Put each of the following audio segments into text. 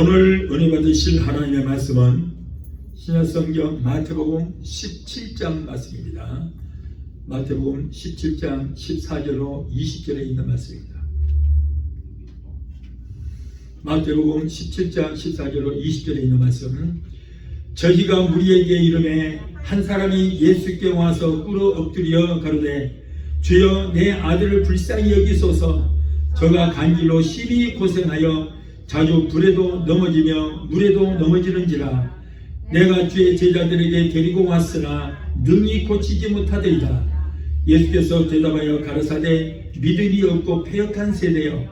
오늘 은혜 받으실 하나님의 말씀은 신약성경 마태복음 17장 말씀입니다. 마태복음 17장 14절로 20절에 있는 말씀입니다. 마태복음 17장 14절로 20절에 있는 말씀. 저희가 무리에게 이르매 한 사람이 예수께 와서 꿇어 엎드려 가로되 주여 내 아들을 불쌍히 여기소서. 저가 간질로 심히 고생하여 자주 불에도 넘어지며 물에도 넘어지는지라. 내가 주의 제자들에게 데리고 왔으나 능히 고치지 못하더이다. 예수께서 대답하여 가라사대 믿음이 없고 패역한 세대여,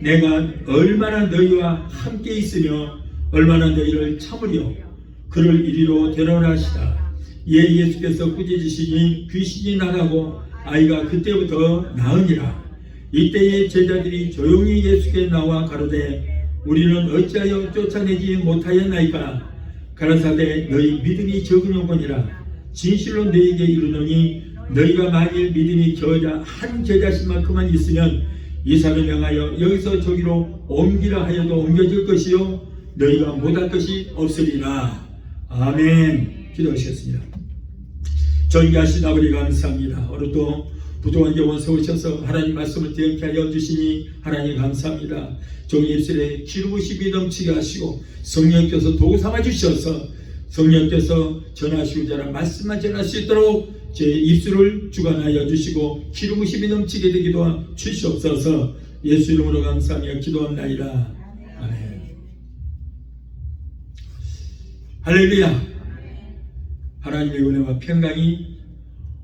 내가 얼마나 너희와 함께 있으며 얼마나 너희를 참으려. 그를 이리로 데려오라 하시다. 예수께서 꾸짖으시니 귀신이 나가고 아이가 그때부터 나으니라. 이때에 제자들이 조용히 예수께 나와 가로되 우리는 어찌하여 쫓아내지 못하였나이까. 가라사대 너희 믿음이 적으려거니라. 진실로 너희에게 이르노니 너희가 만일 믿음이 저자 한 제자씩만큼만 있으면 이사를 명하여 여기서 저기로 옮기라 하여도 옮겨질 것이요 너희가 못할 것이 없으리라. 아멘. 기도하시겠습니다. 전기하신 아버지 감사합니다. 오늘도 부족한 영혼 세우셔서 하나님 말씀을 대응케 하여 주시니 하나님 감사합니다. 종의 입술에 기름부심이 넘치게 하시고 성령께서 도구 삼아 주셔서 성령께서 전하시고자 하는 말씀만 전할 수 있도록 제 입술을 주관하여 주시고 기름부심이 넘치게 되기도 주시옵소서. 예수 이름으로 감사하며 기도합나이다. 아멘. 할렐루야. 하나님의 은혜와 평강이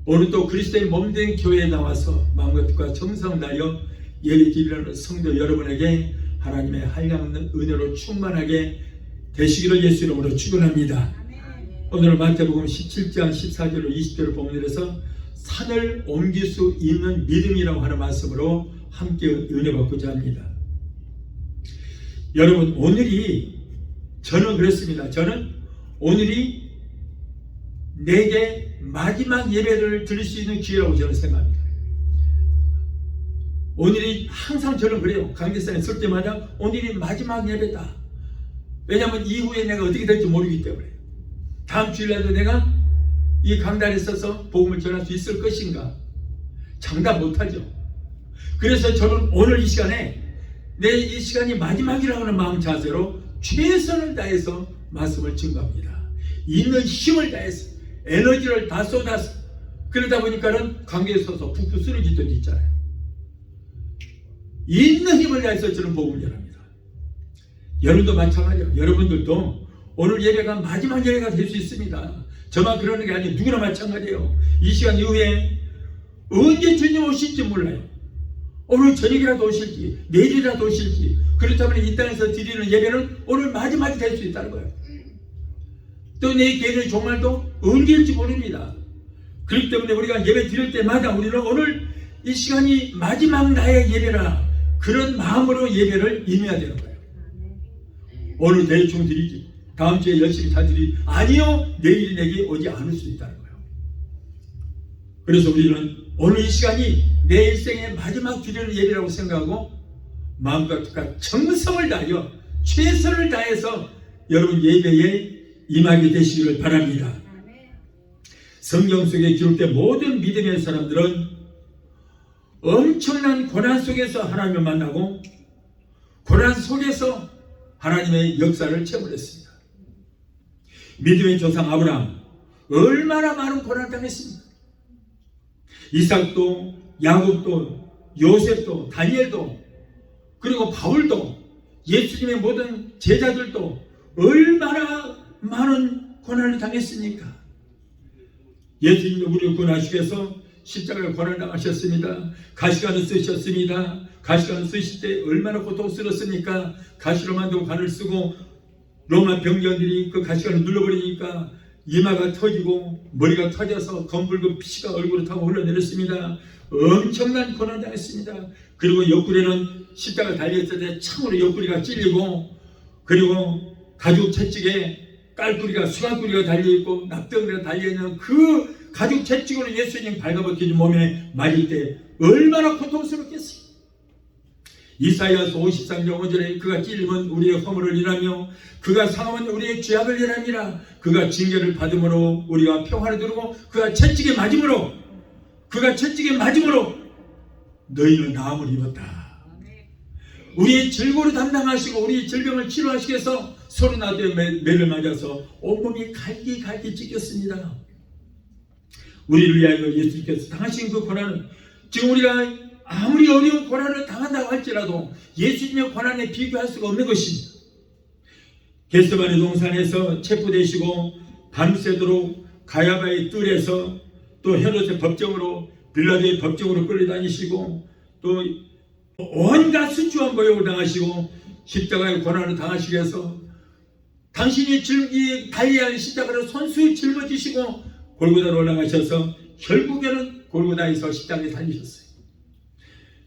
오늘도 그리스도의 몸된 교회에 나와서 마음과 뜻과 정성을 다하여 예배드리는 성도 여러분에게 하나님의 한량없는 은혜로 충만하게 되시기를 예수 이름으로 축원합니다. 오늘 마태복음 17장 14절로 20절을 본문에서 산을 옮길 수 있는 믿음이라고 하는 말씀으로 함께 은혜 받고자 합니다. 여러분, 오늘이 저는 그렇습니다. 저는 오늘이 내게 마지막 예배를 드릴 수 있는 기회라고 저는 생각합니다. 오늘이 항상 저는 그래요. 강대상에 설 때마다 오늘이 마지막 예배다. 왜냐하면 이후에 내가 어떻게 될지 모르기 때문에. 다음 주일날도 내가 이 강단에 서서 복음을 전할 수 있을 것인가? 장담 못하죠. 그래서 저는 오늘 이 시간에 내 이 시간이 마지막이라고 하는 마음 자세로 최선을 다해서 말씀을 증거합니다. 있는 힘을 다해서 에너지를 다 쏟아서, 그러다 보니까는 강계에 서서 푹푹 쓰러질 때도 있잖아요. 있는 힘을 다해서 저는 복음을 전합니다. 여러분도 마찬가지예요. 여러분들도 오늘 예배가 마지막 예배가 될 수 있습니다. 저만 그러는 게 아니에요. 누구나 마찬가지예요. 이 시간 이후에 언제 주님 오실지 몰라요. 오늘 저녁이라도 오실지 내일이라도 오실지. 그렇다면 이 땅에서 드리는 예배는 오늘 마지막이 될 수 있다는 거예요. 또 내 개인의 종말도 언제일지 모릅니다. 그렇기 때문에 우리가 예배 드릴 때마다 우리는 오늘 이 시간이 마지막 나의 예배라, 그런 마음으로 예배를 임해야 되는 거예요. 오늘 대충 드리지, 다음 주에 열심히 다 드리지, 아니요, 내일이 내게 오지 않을 수 있다는 거예요. 그래서 우리는 오늘 이 시간이 내 일생의 마지막 드리는 예배라고 생각하고 마음과 뜻과 정성을 다하여 최선을 다해서 여러분 예배에 임하게 되시기를 바랍니다. 성경 속에 기록된 모든 믿음의 사람들은 엄청난 고난 속에서 하나님을 만나고 고난 속에서 하나님의 역사를 체험했습니다. 믿음의 조상 아브라함 얼마나 많은 고난을 당했습니까? 이삭도 야곱도 요셉도 다니엘도 그리고 바울도 예수님의 모든 제자들도 얼마나 많은 고난을 당했습니까? 예수님이 우리를 구원하시기 위해서 십자가에 고난을 당하셨습니다. 가시관을 쓰셨습니다. 가시관을 쓰실 때 얼마나 고통스럽습니까? 가시로 만들고 관을 쓰고 로마 병정들이 그 가시관을 눌러버리니까 이마가 터지고 머리가 터져서 검붉은 피가 얼굴을 타고 흘러내렸습니다. 엄청난 고난을 당했습니다. 그리고 옆구리는 십자가를 달렸을 때 창으로 옆구리가 찔리고, 그리고 가죽 채찍에 깔꾸리가, 수간꾸리가 달려있고 납덩이가 달려있는 그 가죽 채찍으로 예수님 발가벗긴 몸에 맞을 때 얼마나 고통스럽겠어요. 이사야서 53장 5절에 그가 찔림은 우리의 허물을 인하며 그가 상함은 우리의 죄악을 인함이라. 그가 징계를 받음으로 우리가 평화를 누리고 그가 채찍에 맞음으로 너희는 나음을 입었다. 우리의 질고를 담당하시고 우리의 질병을 치료하시기 위해서 소리나되 매를 맞아서 온몸이 갈기 찢겼습니다. 우리를 위하여 예수님께서 당하신 그 고난은, 지금 우리가 아무리 어려운 고난을 당한다고 할지라도 예수님의 고난에 비교할 수가 없는 것입니다. 겟세마네 동산에서 체포되시고 밤새도록 가야바의 뜰에서 또 헤롯의 법정으로, 빌라도의 법정으로 끌려다니시고 또 온갖 수치와 모욕을 당하시고 십자가의 고난을 당하시기 위해서 당신이 달려야 할 십자가를 손수히 짊어지시고 골고다로 올라가셔서 결국에는 골고다에서 십자가에 달리셨어요.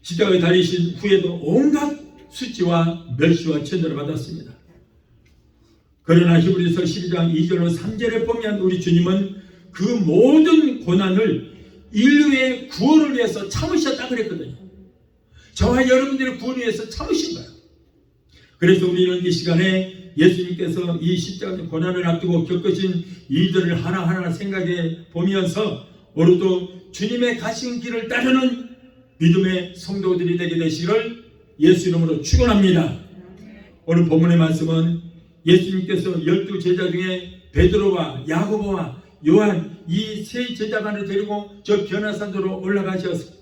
십자가에 달리신 후에도 온갖 수치와 멸시와 천대를 받았습니다. 그러나 히브리서 12장 2절로 3절에 보면 우리 주님은 그 모든 고난을 인류의 구원을 위해서 참으셨다 그랬거든요. 저와 여러분들의 구원을 위해서 참으신 거예요. 그래서 우리는 이 시간에 예수님께서 이 십자가의 고난을 앞두고 겪으신 일들을 하나하나 생각해 보면서 오늘도 주님의 가신 길을 따르는 믿음의 성도들이 되게 되시기를 예수 이름으로 축원합니다. 오늘 본문의 말씀은 예수님께서 12 제자 중에 베드로와 야고보와 요한 이 세 제자만을 데리고 저 변화산으로 올라가셔서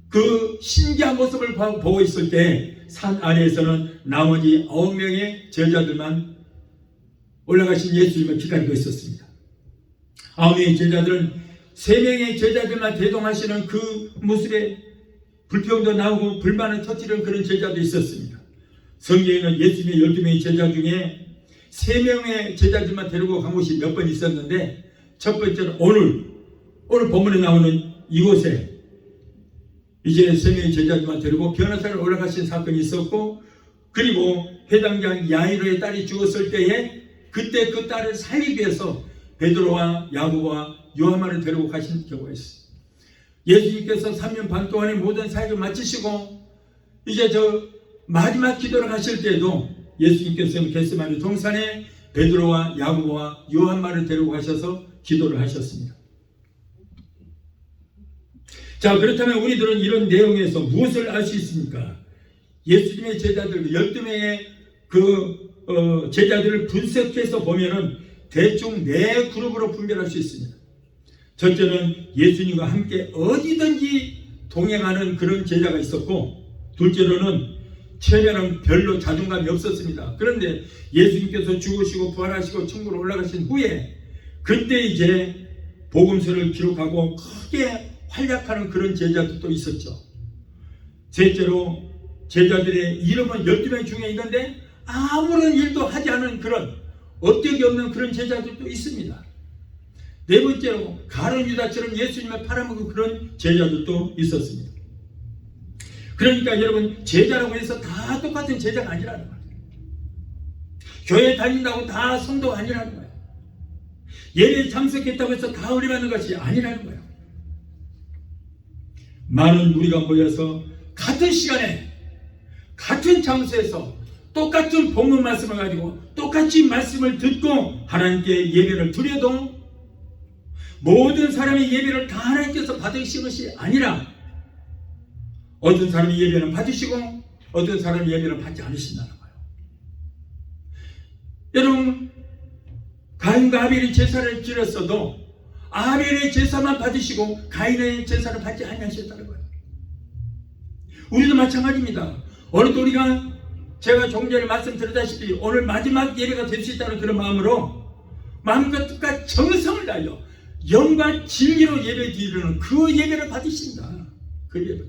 그 신기한 모습을 보고 있을 때 산 아래에서는 나머지 9명의 제자들만 올라가신 예수님을 기다리고 있었습니다. 9명의 제자들은 3명의 제자들만 대동하시는 그 모습에 불평도 나오고 불만을 터뜨리는 그런 제자도 있었습니다. 성경에는 예수님의 12명의 제자 중에 3명의 제자들만 데리고 간 곳이 몇 번 있었는데, 첫 번째는 오늘 본문에 나오는 이곳에 이제 3명의 제자들만 데리고 변화산을 올라가신 사건이 있었고, 그리고 회당장 야이로의 딸이 죽었을 때에 그때 그 딸을 살리기 위해서 베드로와 야고보와 요한만을 데리고 가신 경우가 있어요. 예수님께서 3년 반 동안의 모든 사역을 마치시고 이제 저 마지막 기도를 하실 때에도 예수님께서는 겟세마네 동산에 베드로와 야고보와 요한만을 데리고 가셔서 기도를 하셨습니다. 자, 그렇다면 우리들은 이런 내용에서 무엇을 알 수 있습니까? 예수님의 제자들 12명의 제자들을 분석해서 보면은 대충 4그룹으로 분별할 수 있습니다. 첫째는 예수님과 함께 어디든지 동행하는 그런 제자가 있었고, 둘째로는 처음에는 별로 자존감이 없었습니다. 그런데 예수님께서 죽으시고 부활하시고 천국으로 올라가신 후에 그때 이제 복음서를 기록하고 크게 활약하는 그런 제자들도 있었죠. 셋째로 제자들의 이름은 12명 중에 있는데 아무런 일도 하지 않은 그런 업적이 없는 그런 제자들도 있습니다. 네 번째로 가룟 유다처럼 예수님을 팔아먹은 그런 제자들도 있었습니다. 그러니까 여러분, 제자라고 해서 다 똑같은 제자가 아니라는 거예요. 교회 다닌다고 다 성도가 아니라는 거예요. 예배에 참석했다고 해서 다 은혜받는 것이 아니라는 거예요. 많은 우리가 모여서 같은 시간에 같은 장소에서 똑같은 본문 말씀을 가지고 똑같이 말씀을 듣고 하나님께 예배를 드려도 모든 사람의 예배를 다 하나님께서 받으신 것이 아니라 어떤 사람이 예배는 받으시고 어떤 사람이 예배를 받지 않으신다는 거예요. 여러분, 가인과 아벨이 제사를 드렸어도 아벨의 제사만 받으시고 가인의 제사를 받지 아니하셨다는 거예요. 우리도 마찬가지입니다. 오늘도 우리가 제가 조금 전에 말씀드렸다시피 오늘 마지막 예배가 될 수 있다는 그런 마음으로 마음과 뜻과 정성을 다하여 영과 진리로 예배 드리는 그 예배를 받으신다. 그 예배.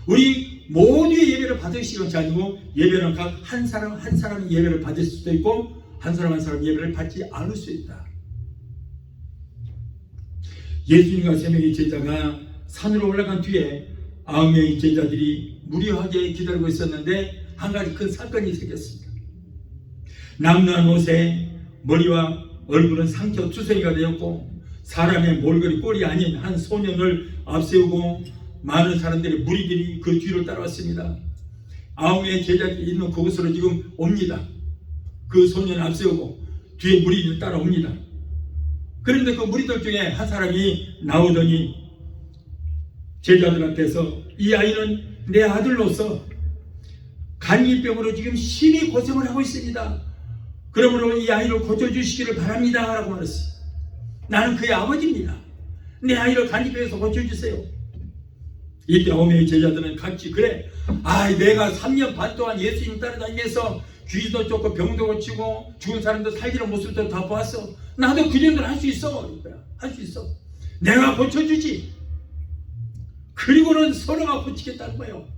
우리 모두의 예배를 받으시는 것이 아니고 예배는 각 한 사람 한 사람의 예배를 받을 수도 있고 한 사람 한 사람 예배를 받지 않을 수 있다. 예수님과 3명의 제자가 산으로 올라간 뒤에 9명의 제자들이 무료하게 기다리고 있었는데 한 가지 큰 사건이 생겼습니다. 남루한 옷에 머리와 얼굴은 상처 투성이가 되었고 사람의 몰골이 꼴이 아닌 한 소년을 앞세우고 많은 사람들의 무리들이 그 뒤를 따라왔습니다. 9명의 제자들이 있는 그곳으로 지금 옵니다. 그 소년을 앞세우고 뒤에 무리들 따라옵니다. 그런데 그 무리들 중에 한 사람이 나오더니 제자들 앞에서 이 아이는 내 아들로서 간질병으로 지금 심히 고생을 하고 있습니다. 그러므로 이 아이를 고쳐주시기를 바랍니다 라고 말했어요. 나는 그의 아버지입니다. 내 아이를 간질병에서 고쳐주세요. 이때 9명의 제자들은 같이 그래, 내가 3년 반 동안 예수님 따라다니면서 귀신도 쫓고 병도 고치고 죽은 사람도 살리는 모습도 다 보았어. 나도 그 정도는 할 수 있어. 할 수 있어. 내가 고쳐주지. 그리고는 서로가 고치겠다는 거예요.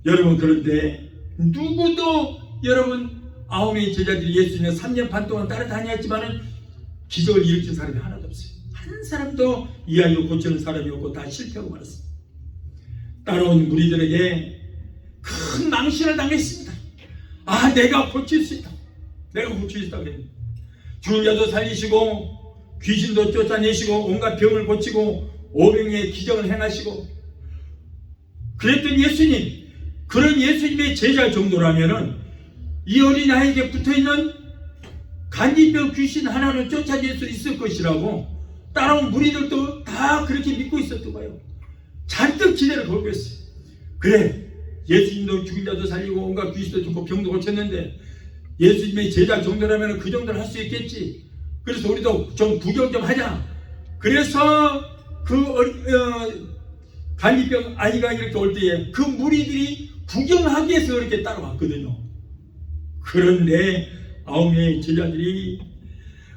여러분, 그런데 누구도 여러분 9명의 제자들이 예수님을 3년 반 동안 따라다녔지만은 기적을 일으킨 사람이 하나도 없어요. 한 사람도 이 아이를 고치는 사람이 없고 다 실패하고 말았어요. 따라온 무리들에게 큰 망신을 당했습니다. 내가 고칠 수 있다. 내가 고칠 수 있다 그랬는데 죽은 자도 살리시고 귀신도 쫓아내시고 온갖 병을 고치고 오병이의 기적을 행하시고 그랬던 예수님, 그런 예수님의 제자 정도라면은 이 어린아이에게 붙어있는 간질병 귀신 하나는 쫓아낼 수 있을 것이라고 따라온 무리들도 다 그렇게 믿고 있었던 거예요. 잔뜩 기대를 걸고 있어요. 그래, 예수님도 죽은 자도 살리고 온갖 귀신도 쫓고 병도 고쳤는데 예수님의 제자 정도라면 그 정도는 할 수 있겠지. 그래서 우리도 좀 구경 좀 하자. 그래서 간질병 아이가 이렇게 올 때에 그 무리들이 구경하기 위해서 이렇게 따라왔거든요. 그런데 9명의 제자들이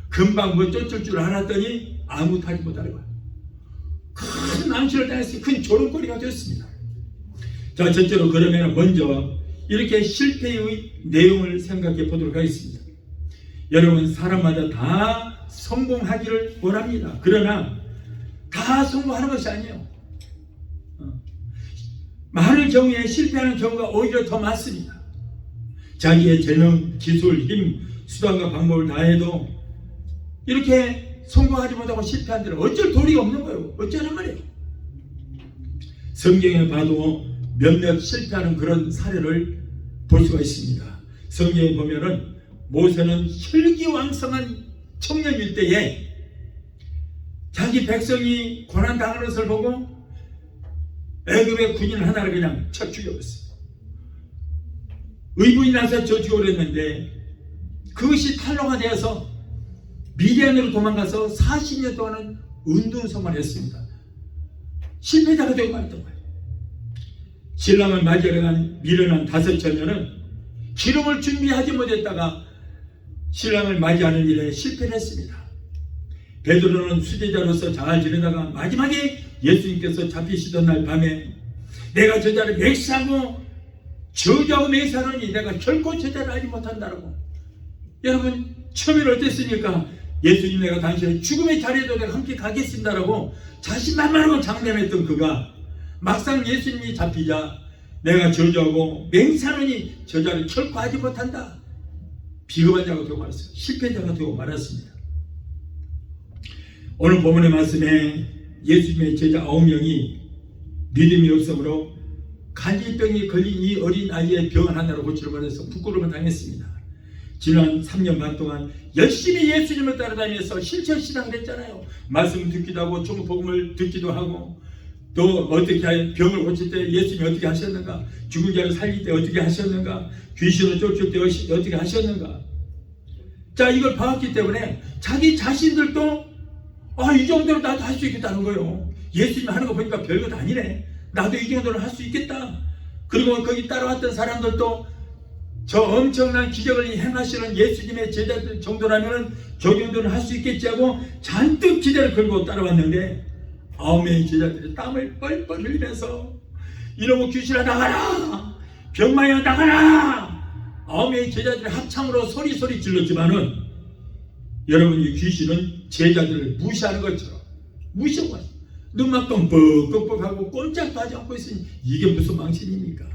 금방 쫓을 줄 알았더니 아무것도 하지 못하는 거예요. 큰 망신을 당했어요. 큰 조롱거리가 되었습니다. 자, 첫째로 그러면 먼저 이렇게 실패의 내용을 생각해 보도록 하겠습니다. 여러분, 사람마다 다 성공하기를 원합니다. 그러나 다 성공하는 것이 아니에요. 많은 경우에 실패하는 경우가 오히려 더 많습니다. 자기의 재능, 기술, 힘, 수단과 방법을 다해도 이렇게 성공하지 못하고 실패한 데는 어쩔 도리가 없는 거예요. 어쩌란 말이에요. 성경에 봐도 몇몇 실패하는 그런 사례를 볼 수가 있습니다. 성경에 보면은 모세는 혈기왕성한 청년일 때에 자기 백성이 고난당하는 것을 보고 애굽의 군인 하나를 그냥 쳐 죽여버렸어요. 의문이 나서 저 죽여버렸는데 그것이 탄로가 되어서 미디안으로 도망가서 40년 동안은 은둔생활을 했습니다. 실패자가 되고 말았던 거예요. 신랑을 맞이하러 미련한 5처녀는 기름을 준비하지 못했다가 신랑을 맞이하는 일에 실패를 했습니다. 베드로는 수제자로서 잘 지내다가 마지막에 예수님께서 잡히시던 날 밤에 내가 저자를 맹세하고 저주하고 맹세하노니 내가 결코 저자를 알지 못한다라고. 여러분, 처음에는 어땠습니까? 예수님, 내가 당신의 죽음의 자리에도 내가 함께 가겠습니다라고 자신만만하고 장담했던 그가 막상 예수님이 잡히자 내가 저주하고 맹세하노니 저자를 결코 하지 못한다. 비겁한 자가 되고 말았어요. 실패자가 되고 말았습니다. 오늘 본문의 말씀에 예수님의 제자 9명이 믿음이 없으므로 간질병이 걸린 이 어린 아이의 병 하나로 고치려 말해서 부끄러움을 당했습니다. 지난 3년 반 동안 열심히 예수님을 따라다니면서 실천신앙을 했잖아요. 말씀 듣기도 하고 복음을 듣기도 하고 또 어떻게 병을 고칠 때 예수님이 어떻게 하셨는가, 죽은 자를 살릴 때 어떻게 하셨는가, 귀신을 쫓을 때 어떻게 하셨는가. 자, 이걸 봐왔기 때문에 자기 자신들도 이 정도로 나도 할 수 있겠다는 거예요. 예수님 하는 거 보니까 별것 아니네. 나도 이 정도는 할 수 있겠다. 그리고 거기 따라왔던 사람들도 저 엄청난 기적을 행하시는 예수님의 제자들 정도라면 저 정도는 할 수 있겠지 하고 잔뜩 기대를 걸고 따라왔는데 9명의 제자들이 땀을 뻘뻘 흘리면서 이놈의 귀신아 나가라, 병마야 나가라. 9명의 제자들이 합창으로 소리 질렀지만은 여러분, 이 귀신은 제자들을 무시하는 것처럼 무시하고 있어요. 눈만 끔뻑끔뻑하고 꼼짝도 하지 않고 있으니 이게 무슨 망신입니까?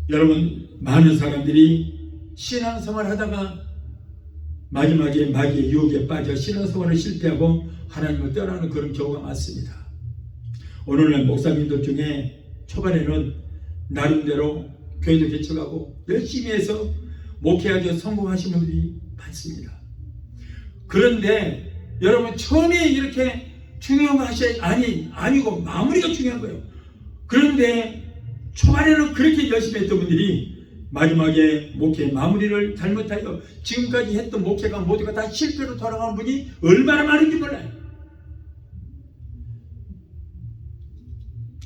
여러분, 많은 사람들이 신앙생활 하다가 마지막에 마귀의 유혹에 빠져 신앙생활을 실패하고 하나님을 떠나는 그런 경우가 많습니다. 오늘날 목사님들 중에 초반에는 나름대로 교회도 개척하고 열심히 해서 목회하기 성공하신 분들이 많습니다. 그런데 여러분 처음에 이렇게 중요한 것이 아니고 마무리가 중요한 거예요. 그런데 초반에는 그렇게 열심히 했던 분들이 마지막에 목회 마무리를 잘못하여 지금까지 했던 목회가 모두가 다 실패로 돌아간 분이 얼마나 많은지 몰라요.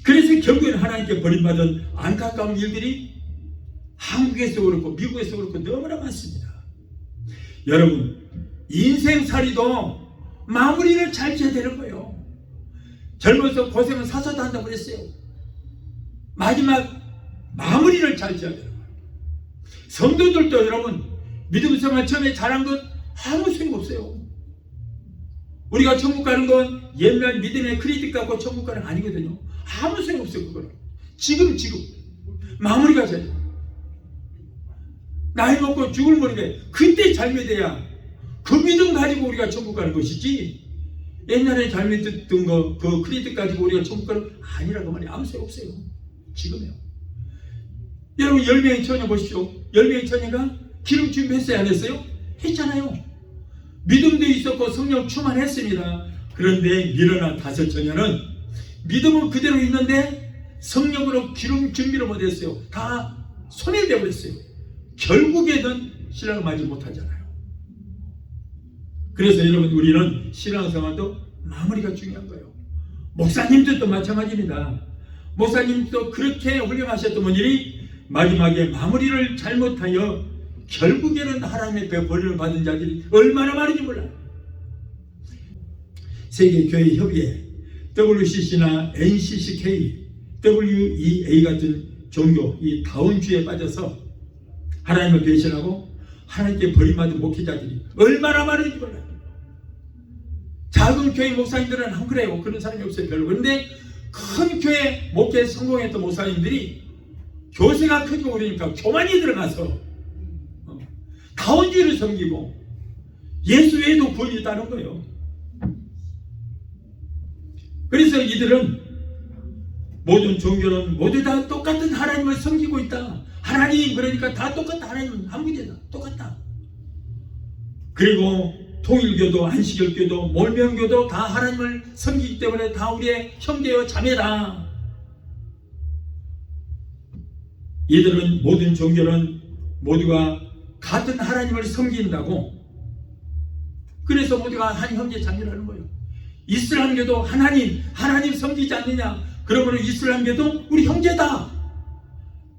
그래서 결국에는 하나님께 버림받은 안타까운 일들이 한국에서 그렇고 미국에서 그렇고 너무나 많습니다. 여러분 인생살이도 마무리를 잘 지어야 되는 거예요. 젊어서 고생은 사서도 한다고 그랬어요. 마지막 마무리를 잘 지어야 되는 거예요. 성도들도 여러분 믿음 생활 처음에 잘한 것 아무 소용없어요. 우리가 천국 가는 건 옛날 믿음의 크레딧 갖고 천국 가는 거 아니거든요. 아무 소용없어요. 그거는 지금 마무리가 잘 돼요. 나이 먹고 죽을 모르게 그때 잘못해야 그 믿음 가지고 우리가 천국 가는 것이지, 옛날에 잘못했던 거 그 크레딧 가지고 우리가 천국 가는 거 아니라고 말이에요. 아무 소용없어요. 지금이요. 여러분 10명의 처녀 보십시오. 10명의 처녀가 기름 준비했어요? 안 했어요? 했잖아요. 믿음도 있었고 성령 충만했습니다. 그런데 밀어난 5 처녀는 믿음은 그대로 있는데 성령으로 기름 준비를 못했어요. 다 소멸되어 버렸어요. 결국에는 신랑을 맞지 못하잖아요. 그래서 여러분 우리는 신앙생활도 마무리가 중요한 거예요. 목사님들도 마찬가지입니다. 목사님도 그렇게 훌륭하셨던 분들이 마지막에 마무리를 잘못하여 결국에는 하나님의 벌을 받은 자들이 얼마나 많은지 몰라요. 세계교회협의회, WCC나 NCCK, WEA 같은 종교, 이 다원주의에 빠져서 하나님을 배신하고 하나님께 버림받은 목회자들이 얼마나 많은지 몰라요. 작은 교회 목사님들은 안 그래요. 그런 사람이 없어요. 별로. 그런데 큰 교회 목회에 성공했던 목사님들이 교세가 크고 그러니까 교만이 들어가서 다원주의를 섬기고 예수 외에도 구원이 있다는 거예요. 그래서 이들은 모든 종교는 모두 다 똑같은 하나님을 섬기고 있다. 하나님 그러니까 다 똑같다. 하나님 한 분이다. 똑같다. 그리고 통일교도 안식일교도 몰명교도 다 하나님을 섬기기 때문에 다 우리의 형제요 자매다. 이들은 모든 종교는 모두가 같은 하나님을 섬긴다고, 그래서 모두가 한 형제 자매라는 거예요. 이슬람교도 하나님 섬기지 않느냐? 그러면 이슬람교도 우리 형제다.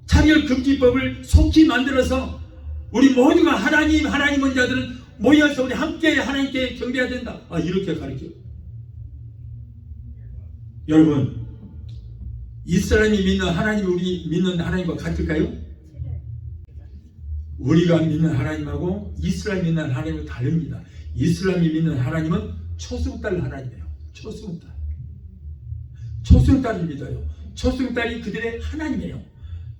차별금지법을 속히 만들어서 우리 모두가 하나님은 자들은 모여서 우리 함께 하나님께 경배해야 된다. 이렇게 가르쳐요. 여러분 이슬람이 믿는 하나님이 우리 믿는 하나님과 같을까요? 우리가 믿는 하나님하고 이슬람이 믿는 하나님은 다릅니다. 이슬람이 믿는 하나님은 초승달 하나님이에요. 초승달을 믿어요. 초승달이 그들의 하나님이에요.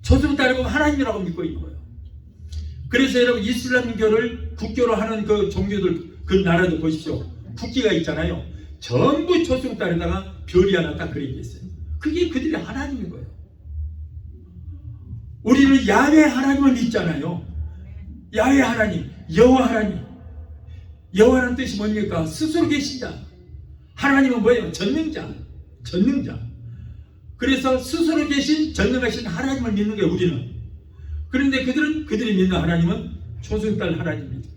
초승달이고 하나님이라고 믿고 있는 거예요. 그래서 여러분 이슬람교를 국교로 하는 그 종교들, 그 나라도 보십시오. 국기가 있잖아요. 전부 초승달에다가 별이 하나 딱 그려져 있어요. 그게 그들의 하나님인 거예요. 우리는 야훼 하나님을 믿잖아요. 야훼 하나님, 여호와 하나님. 여호와라는 뜻이 뭡니까? 스스로 계신 자. 하나님은 뭐예요? 전능자. 그래서 스스로 계신 전능하신 하나님을 믿는 게 우리는. 그런데 그들이 믿는 하나님은 초승달 하나님입니다.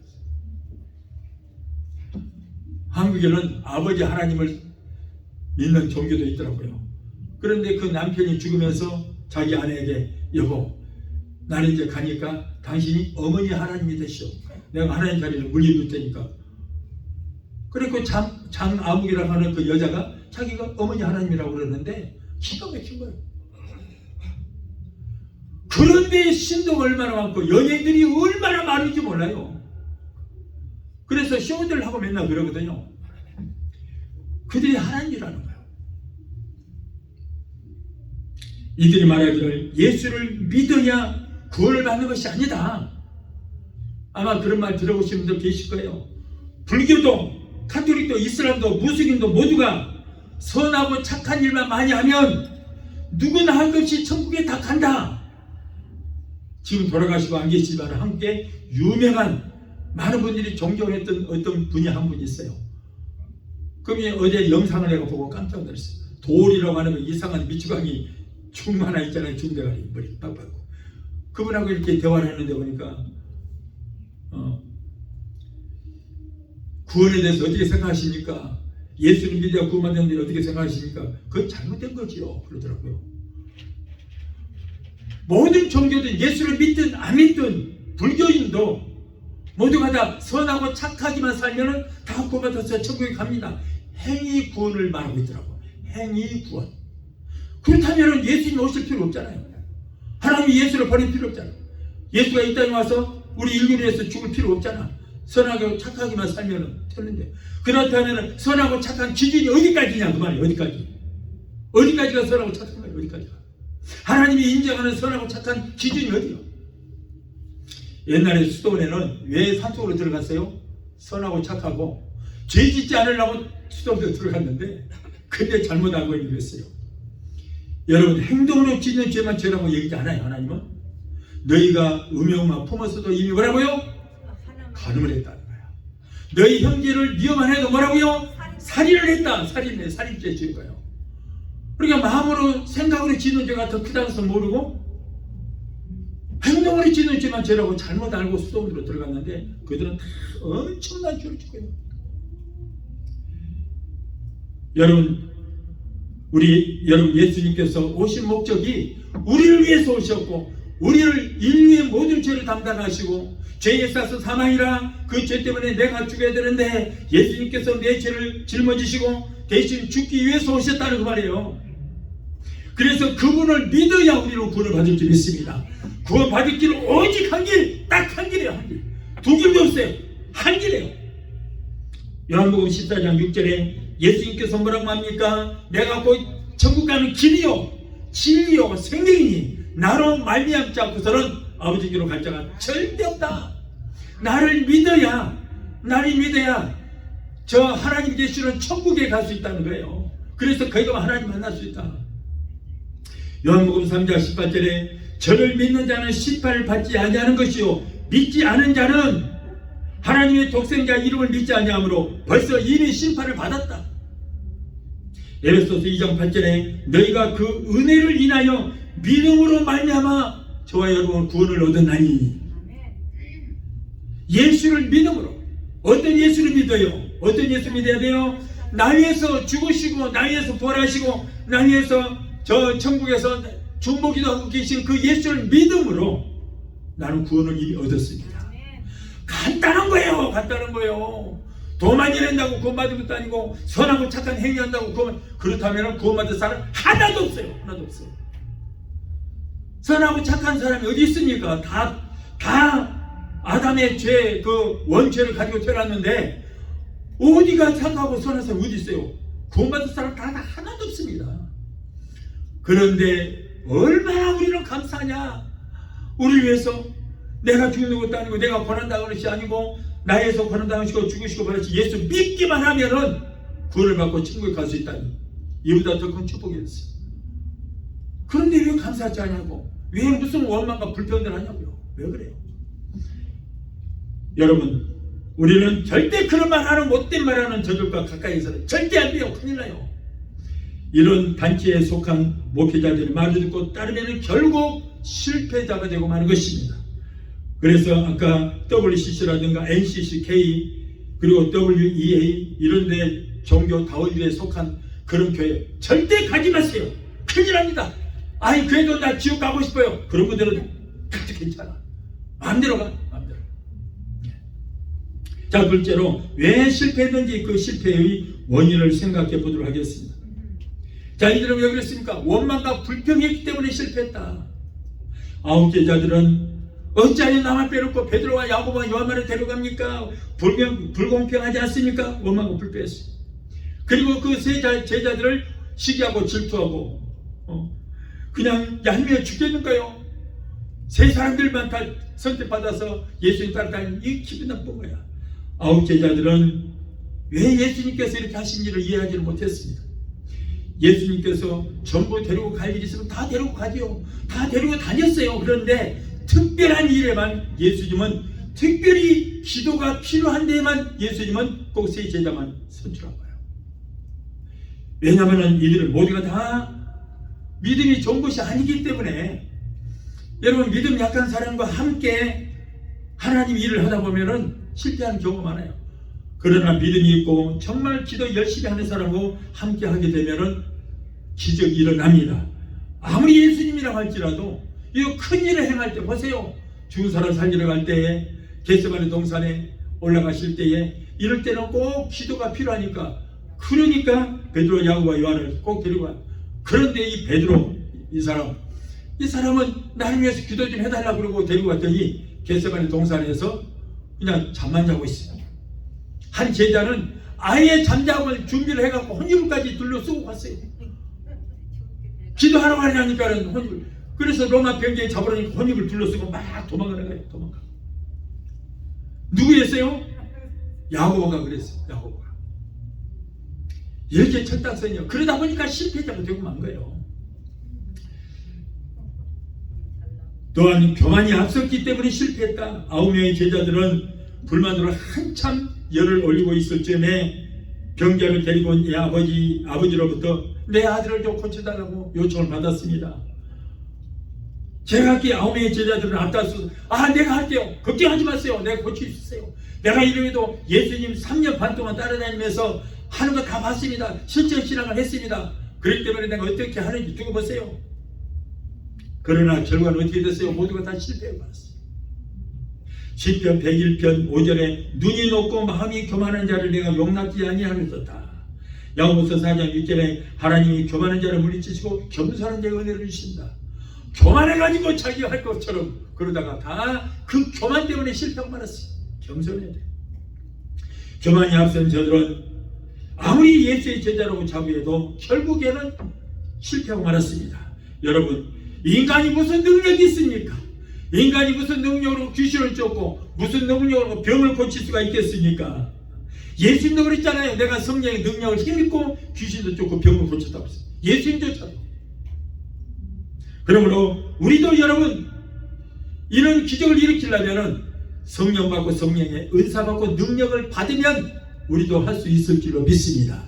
한국에는 아버지 하나님을 믿는 종교도 있더라고요. 그런데 그 남편이 죽으면서 자기 아내에게 여보, 나는 이제 가니까 당신이 어머니 하나님이 되시오. 내가 하나님 자리를 물려줄 테니까. 그리고 장아묵이라고 하는 그 여자가 자기가 어머니 하나님이라고 그러는데 기가 막힌 거예요. 그런데 신도가 얼마나 많고 연예인들이 얼마나 많은지 몰라요. 그래서 쇼들 하고 맨날 그러거든요. 그들이 하나님이라는 거예요. 이들이 말하기를 예수를 믿으냐 구원을 받는 것이 아니다. 아마 그런 말 들어보신 분들 계실 거예요. 불교도 카톨릭도 이슬람도 무슬림도 모두가 선하고 착한 일만 많이 하면 누구나 할 것 없이 천국에 다 간다. 지금 돌아가시고 안 계시지만 함께 유명한 많은 분들이 존경했던 어떤 분이 한 분 있어요. 그분이 어제 영상을 내가 보고 깜짝 놀랐어요. 돌이라고 하는 이상한 미추광이 중 하나 있잖아요. 중대가리 머리 빡빡고 그분하고 이렇게 대화를 했는데 보니까 구원에 대해서 어떻게 생각하십니까? 예수를 믿어야 구원받는 데 어떻게 생각하십니까? 그건 잘못된 거지요. 그러더라고요. 모든 종교든 예수를 믿든 안 믿든 불교인도 모두가 다 선하고 착하기만 살면은 다 구원받아서 천국에 갑니다. 행위 구원을 말하고 있더라고. 행위 구원. 그렇다면은 예수님이 오실 필요 없잖아요. 하나님이 예수를 버릴 필요 없잖아. 예수가 이 땅에 와서 우리 인류를 위해서 죽을 필요 없잖아. 선하고 착하기만 살면은 되는데, 그렇다면은 선하고 착한 기준이 어디까지냐 그 말이에요. 어디까지가 선하고 착한 거예요. 어디까지가 하나님이 인정하는 선하고 착한 기준이 어디요? 옛날에 수도원에는 왜 산속으로 들어갔어요? 선하고 착하고 죄 짓지 않으려고 수도원에 들어갔는데, 근데 잘못 알고 있는 거였어요. 여러분, 행동으로 짓는 죄만 죄라고 얘기하지 않아요. 하나님은 너희가 음욕만 품었어도 이미 뭐라고요? 간음을 했다는 거야. 너희 형제를 미워만 해도 뭐라고요? 살인을 했다. 살인죄 지은 거예요. 그러니까 마음으로 생각으로 짓는 죄가 더 크다는 것을 모르고 행동으로 짓는 죄만 죄라고 잘못 알고 수도원으로 들어갔는데, 그들은 다 엄청난 죄를 짓고 있는 거예요. 여러분 예수님께서 오신 목적이 우리를 위해서 오셨고, 우리를 인류의 모든 죄를 담당하시고, 죄에 싸서 사망이라 그 죄 때문에 내가 죽어야 되는데 예수님께서 내 죄를 짊어지시고 대신 죽기 위해서 오셨다는 그 말이에요. 그래서 그분을 믿어야 우리는 구원을 받을 줄 믿습니다. 구원 받을 길은 오직 한 길, 딱 한 길이에요. 한 길. 두 길도 없어요. 한 길이에요. 요한복음 14장 6절에 예수님께서 뭐라고 합니까? 내가 곧 천국 가는 길이요 진리요 생명이니 나로 말미암지 않고서는 아버지께로 갈 자가 절대 없다. 나를 믿어야 저 하나님 계시는 천국에 갈 수 있다는 거예요. 그래서 거기 가면 하나님 만날 수 있다. 요한복음 3장 18절에 저를 믿는 자는 심판을 받지 아니하는 것이요 믿지 않은 자는 하나님의 독생자 이름을 믿지 아니하므로 벌써 이미 심판을 받았다. 에베소서 2장 8절에 너희가 그 은혜를 인하여 믿음으로 말미암아 저와 여러분 구원을 얻었나니. 예수를 믿음으로. 어떤 예수를 믿어요? 어떤 예수 믿어야 돼요? 나 위해서 죽으시고 나 위해서 부활하시고 나 위해서 저 천국에서 중보기도 하고 계신 그 예수를 믿음으로 나는 구원을 이미 얻었습니다. 간단한 거예요. 돈 많이 낸다고 구원받은 것도 아니고 선하고 착한 행위한다고 그렇다면 구원받을 사람 하나도 없어요. 선하고 착한 사람이 어디 있습니까? 다 아담의 죄, 그 원죄를 가지고 태어났는데 어디가 착하고 선한 사람이 어디 있어요? 구원받을 사람 다 하나도 없습니다. 그런데 얼마나 우리는 감사하냐. 우리를 위해서 내가 죽는 것도 아니고 내가 권한당하는 것이 아니고 나에서 권한당하시고 죽으시고 버리시 예수 믿기만 하면은 구원을 받고 천국에 갈 수 있다니, 이보다 더 큰 축복이 있어요. 그런데 왜 감사하지 않냐고, 왜 무슨 원망과 불평들 하냐고요. 왜 그래요? 여러분, 우리는 절대 그런 말하는 못된 말하는 저들과 가까이서는 절대 안 돼요. 큰일 나요. 이런 단체에 속한 목회자들의 말을 듣고 따르면 결국 실패자가 되고 마는 것입니다. 그래서 아까 WCC라든가 NCCK 그리고 WEA 이런데 종교 다원들에 속한 그런 교회 절대 가지 마세요. 큰일 납니다. 아니 그래도 나 지옥 가고 싶어요. 그런 분들은 가도 괜찮아. 마음대로 가. 마음대로. 자, 둘째로 왜 실패했는지 그 실패의 원인을 생각해 보도록 하겠습니다. 자, 이들은 왜 그랬습니까? 원망과 불평했기 때문에 실패했다. 아홉 제자들은 어찌하여 나만 빼놓고 베드로와 야고보와 요한만을 데려갑니까? 불공평하지 않습니까? 원망과 불평했어요. 그리고 그 세 제자들을 시기하고 질투하고 그냥 얄미워 죽겠는가요? 세 사람들만 다 선택받아서 예수님 따라다니는 이 기분 나쁜 거야. 아홉 제자들은 왜 예수님께서 이렇게 하신 일을 이해하지를 못했습니다. 예수님께서 전부 데리고 갈 일이 있으면 다 데리고 가죠. 다 데리고 다녔어요. 그런데 특별한 일에만 예수님은, 특별히 기도가 필요한 데에만 예수님은 꼭 세 제자만 선출한 거예요. 왜냐하면 이들을 모두가 다 믿음이 좋은 것이 아니기 때문에. 여러분, 믿음 약한 사람과 함께 하나님 일을 하다 보면은 실패하는 경우가 많아요. 그러나 믿음이 있고 정말 기도 열심히 하는 사람하고 함께 하게 되면은 기적이 일어납니다. 아무리 예수님이라고 할지라도 이 큰 일을 행할 때 보세요. 죽은 사람 살리러 갈 때에, 겟세마네 동산에 올라가실 때에, 이럴 때는 꼭 기도가 필요하니까, 그러니까 베드로, 야고보와 요한을 꼭 데리고 와요. 그런데 이 베드로, 이 사람은 나를 위해서 기도 좀 해달라고 그러고 데리고 왔더니 겟세마네 동산에서 그냥 잠만 자고 있어요. 한 제자는 아예 잠잠을 준비를 해갖고 혼유물까지 둘러쓰고 갔어요. 기도하러 가려니까는 혼유물. 그래서 로마 병기에 잡으려니까 혼유물 둘러쓰고 막 도망가는 거예요. 도망가. 누구였어요? 야고보가 그랬어요. 야고보가. 이렇게 철딱서니요. 그러다 보니까 실패자가 되고 만 거예요. 또한 교만이 앞섰기 때문에 실패했다. 9명의 제자들은 불만으로 한참 열을 올리고 있을 즈음에 병자를 데리고 온 아버지로부터 내 아들을 좀 고쳐달라고 요청을 받았습니다. 제가 그 9명의 제자들은 앞다서 내가 할게요. 걱정하지 마세요. 내가 고칠 수 있어요. 내가 이러해도 예수님 3년 반 동안 따라다니면서 하는 거 다 봤습니다. 실제 신앙을 했습니다. 그렇기 때문에 내가 어떻게 하는지 두고 보세요. 그러나 결과는 어떻게 됐어요? 모두가 다 실패해 버렸어요. 시편 101편 5절에 눈이 높고 마음이 교만한 자를 내가 용납지 아니하겠다. 야고보서 4장 6절에 하나님이 교만한 자를 물리치시고 겸손한 자에게 은혜를 주신다. 교만해가지고 자기가 할 것처럼 그러다가 다 그 교만 때문에 실패하고 말았어요. 겸손해야 돼. 교만이 앞선 저들은 아무리 예수의 제자라고 자부해도 결국에는 실패하고 말았습니다. 여러분, 인간이 무슨 능력이 있습니까? 인간이 무슨 능력으로 귀신을 쫓고 무슨 능력으로 병을 고칠 수가 있겠습니까? 예수님도 그랬잖아요. 내가 성령의 능력을 힘입고 귀신도 쫓고 병을 고쳤다고 했어요. 예수님조차도. 그러므로 우리도 여러분, 이런 기적을 일으키려면 성령 받고 성령의 은사 받고 능력을 받으면 우리도 할 수 있을 줄로 믿습니다.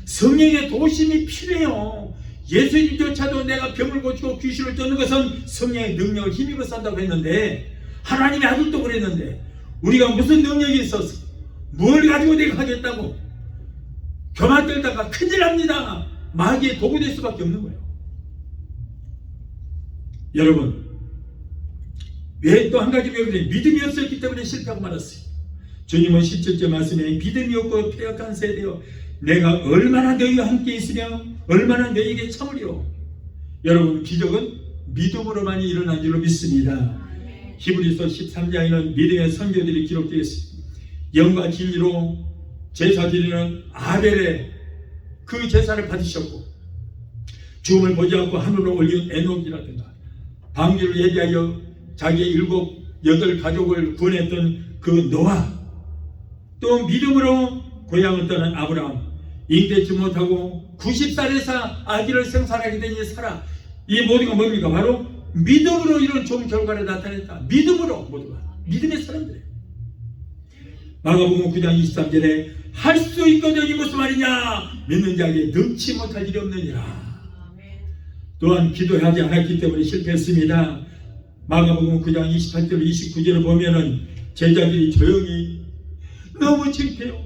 성령의 도심이 필요해요. 예수님조차도 내가 병을 고치고 귀신을 쫓는 것은 성령의 능력을 힘입어서 한다고 했는데, 하나님의 아들도 그랬는데, 우리가 무슨 능력이 있어서 뭘 가지고 내가 하겠다고 교만 떨다가 큰일 납니다. 마귀의 도구 될 수밖에 없는 거예요. 여러분, 왜 또 한 가지 배우는데 믿음이 없었기 때문에 실패하고 말았어요. 주님은 17절 말씀에 믿음이 없고 폐역한 세대여 내가 얼마나 너희와 함께 있으며 얼마나 너희에게 참으리요. 여러분, 기적은 믿음으로만이 일어난 줄로 믿습니다. 히브리서 13장에는 믿음의 선교들이 기록되어 있습니다. 영과 진리로 제사 드리는 아벨의 그 제사를 받으셨고, 죽음을 보지 않고 하늘로 올린 에녹이라든가, 방주를 예비하여 자기의 7, 8 가족을 구원했던 그 노아, 또 믿음으로 고향을 떠난 아브라함, 잉태치 못하고 90살에서 아기를 생산하게 된 이 사라, 이 모두가 뭡니까? 바로 믿음으로 이런 좋은 결과를 나타냈다. 믿음으로 모두가, 믿음의 사람들이에요. 마가복음 9장 23절에 할 수 있거든 이 무슨 말이냐? 믿는 자에게 능치 못할 일이 없느니라. 또한 기도하지 않았기 때문에 실패했습니다. 마가복음 9장 28절 29절을 보면은 제자들이 조용히, 너무 창피해요.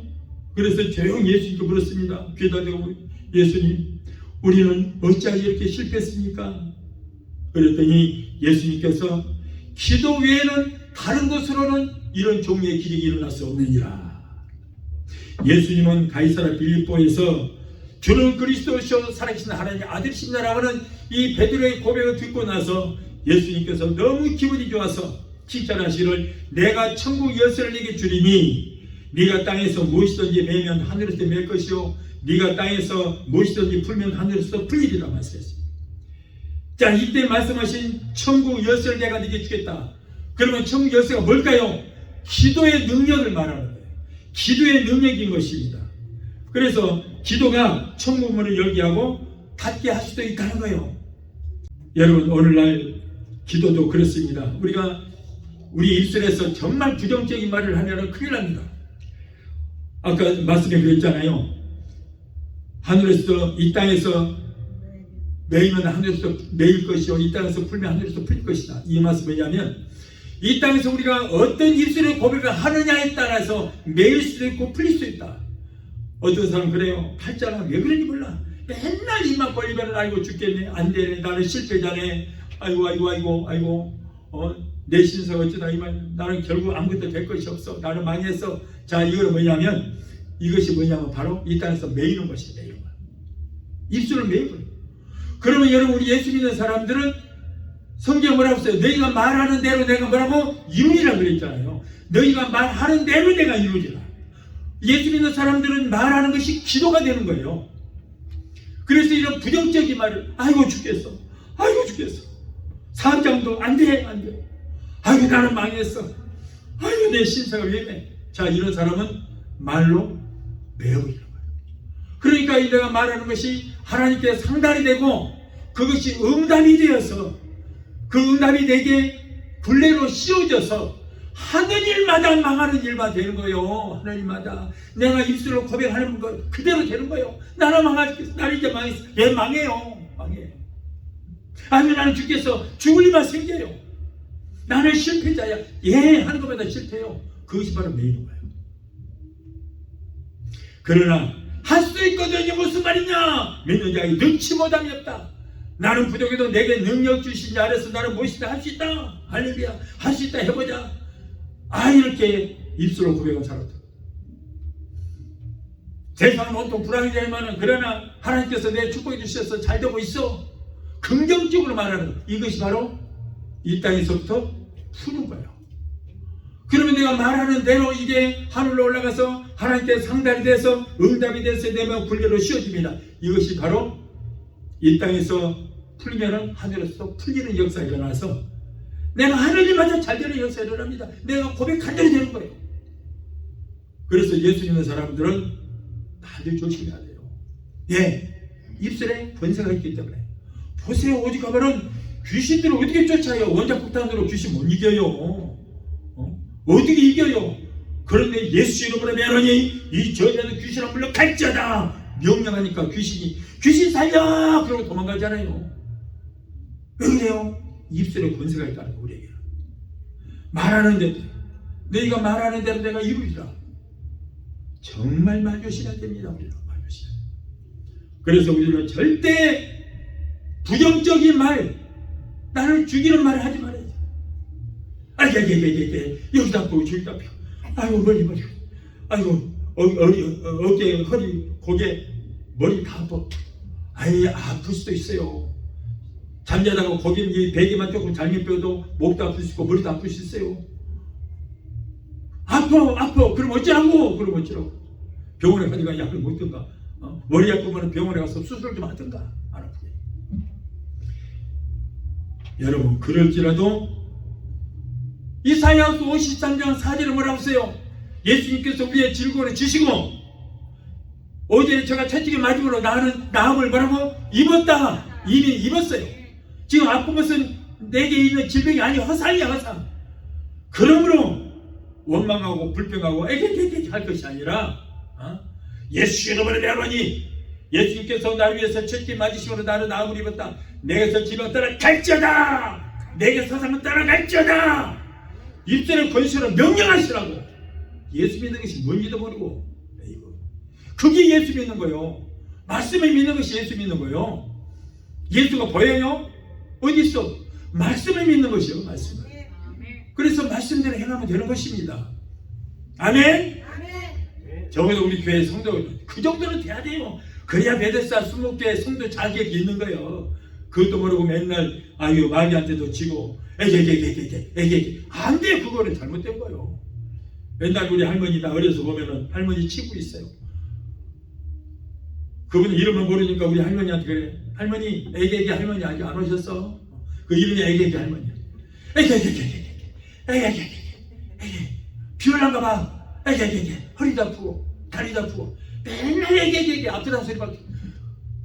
그래서 조용히 예수님께 물었습니다. 귀에다 대고, 예수님, 우리는 어찌하여 이렇게 실패했습니까? 그랬더니 예수님께서 기도 외에는 다른 것으로는 이런 종류의 기적이 일어날 수 없느니라. 예수님은 가이사랴 빌립보에서 주는 그리스도시요 살아계신 하나님의 아들이시다라고 하는 이 베드로의 고백을 듣고 나서 예수님께서 너무 기분이 좋아서 칭찬하시기를, 내가 천국 열쇠를 네게 주리니 네가 땅에서 무엇이든지 매면 하늘에서 맬 것이요 네가 땅에서 무엇이든지 풀면 하늘에서 풀리리라 말씀했습니다. 자, 이때 말씀하신 천국 열쇠를 내가 네게 주겠다. 그러면 천국 열쇠가 뭘까요? 기도의 능력을 말하는 거예요. 기도의 능력인 것입니다. 그래서 기도가 천국문을 열게 하고 닫게 할 수도 있다는 거예요. 여러분, 오늘날 기도도 그렇습니다. 우리가 우리 입술에서 정말 부정적인 말을 하면 큰일 납니다. 아까 말씀에 그랬잖아요. 하늘에서 이 땅에서 매이면 하늘에서 매일 것이요 이 땅에서 풀면 하늘에서 풀 것이다. 이 말씀은 뭐냐면 이 땅에서 우리가 어떤 입술의 고백을 하느냐에 따라서 매일 수도 있고 풀릴 수도 있다. 어떤 사람은 그래요. 팔자는 왜 그런지 몰라. 맨날 입만 벌리면 아이고 죽겠네, 안 되네, 나는 실패자네, 아이고 내 신사가 어쩌다 이만 나는 결국 아무것도 될 것이 없어, 나는 망했어. 자, 이거는 뭐냐면 이것이 뭐냐면 바로 이 땅에서 매이는 것이에요. 매이는 것. 입술을 매이고. 그러면 여러분, 우리 예수 믿는 사람들은 성경 뭐라고 써요? 너희가 말하는 대로 내가 뭐라고 이루리라 그랬잖아요. 너희가 말하는 대로 내가 이루리라. 예수 믿는 사람들은 말하는 것이 기도가 되는 거예요. 그래서 이런 부정적인 말을 아이고 죽겠어, 아이고 죽겠어, 사장도 안돼, 아이고 나는 망했어, 아이고 내 신사가 위험해. 자, 이런 사람은 말로 매어버리는 거예요. 그러니까 내가 말하는 것이 하나님께 상달이 되고 그것이 응답이 되어서 그 응답이 내게 굴레로 씌워져서 하는 일마다 망하는 일만 되는 거예요. 하는 일마다 내가 입술로 고백하는 거 그대로 되는 거예요. 나는 망하겠어, 나는 이제 망했어. 얘 망해요. 아니면 나는 죽겠어. 죽을 일만 생겨요. 나는 실패자야. 예, 하는 것보다 실패요. 그것이 바로 매이는 거예요. 그러나 할 수 있거든요. 무슨 말이냐? 믿는 자에게 능치 못함이 없다. 나는 부족해도 내게 능력 주신 자 아래서 나는 무엇이든 할 수 있다. 할렐루야. 할 수 있다. 해보자. 이렇게 입술로 고백한 사람들. 세상은 온통 불황이지만은 그러나 하나님께서 내 축복해 주셔서 잘 되고 있어. 긍정적으로 말하는 이것이 바로 이 땅에서부터 푸는 거예요. 그러면 내가 말하는 대로 이게 하늘로 올라가서 하나님께 상달이 돼서 응답이 돼서 내면 굴레로 씌워집니다. 이것이 바로 이 땅에서 풀리면은 하늘에서 풀리는 역사가 일어나서 내가 하는 일마다 잘 되는 역사가 일어납니다. 내가 고백한 대로 되는 거예요. 그래서 예수 믿는 사람들은 다들 조심해야 돼요. 예, 입술에 권세가 있기 때문에. 보세요, 어디 가면은 귀신들을 어떻게 쫓아요? 원자폭탄으로 귀신 못 이겨요. 어떻게 이겨요? 그런데 예수 이름으로 명하니 이 저자는 귀신을 물러갈지어다 명령하니까 귀신 살려! 그러고 도망가잖아요. 왜 그래요? 입술에 권세가 있다는 거예요. 우리에게 말하는 대로 너희가 말하는 대로 내가 이루리라. 정말 말 조심해야 됩니다. 우리는 말 조심해야 돼요. 그래서 우리는 절대 부정적인 말, 나를 죽이는 말을 하지 말아야 돼. 여기다 보고 저기다 펴. 아이고 머리. 아이고 어깨, 허리, 고개, 머리 다 아파. 아플 수도 있어요. 잠자다가 거기 이 베개만 조금 잘못 펴도 목도 아플 수 있고 머리도 아플 수 있어요. 아파. 그럼 어쩌라고? 병원에 가니까 약을 먹든가. 머리 아프면 병원에 가서 수술 좀 하든가. 안 아프게. 여러분, 그럴지라도 이사야서 53장 4절에 뭐라고 써요? 예수님께서 우리의 질고를 지시고 어제 제가 채찍에 맞음으로 나음을 뭐라고? 입었다. 이미 입었어요. 지금 아픈 것은 내게 있는 질병이 아니고 허상이야, 허상. 그러므로 원망하고 불평하고 에게게게 할 것이 아니라 예수 이름으로 내노니 예수님께서 나를 위해서 채찍 맞으심으로 나는 나음을 입었다. 내게서 지병 따라갈지어다. 내게 서상은 따라갈지어다. 입술의 권세로 명령하시라고. 예수 믿는 것이 뭔지도 모르고 그게 예수 믿는 거예요. 말씀을 믿는 것이 예수 믿는 거예요. 예수가 보여요? 어디 있어? 말씀을 믿는 것이요. 말씀을. 그래서 말씀대로 행하면 되는 것입니다. 아멘? 적어도 우리 교회 성도 그 정도는 돼야 돼요. 그래야 베데스다 20개 성도 자격이 있는 거예요. 그것도 모르고 맨날 마귀한테도 지고 에게게게게게 안 돼요. 그거는 잘못된 거예요. 맨날 우리 할머니 나 어려서 보면은 할머니 치고 있어요. 그분 이름을 모르니까 우리 할머니한테 그래. 할머니, 에게게 할머니 아직 안 오셨어? 그 이름이 에게게 할머니야. 에게게 비올란가 봐. 에게게 허리도 아프고 다리도 아프고 맨날 애게게게 아프다는 소리밖에,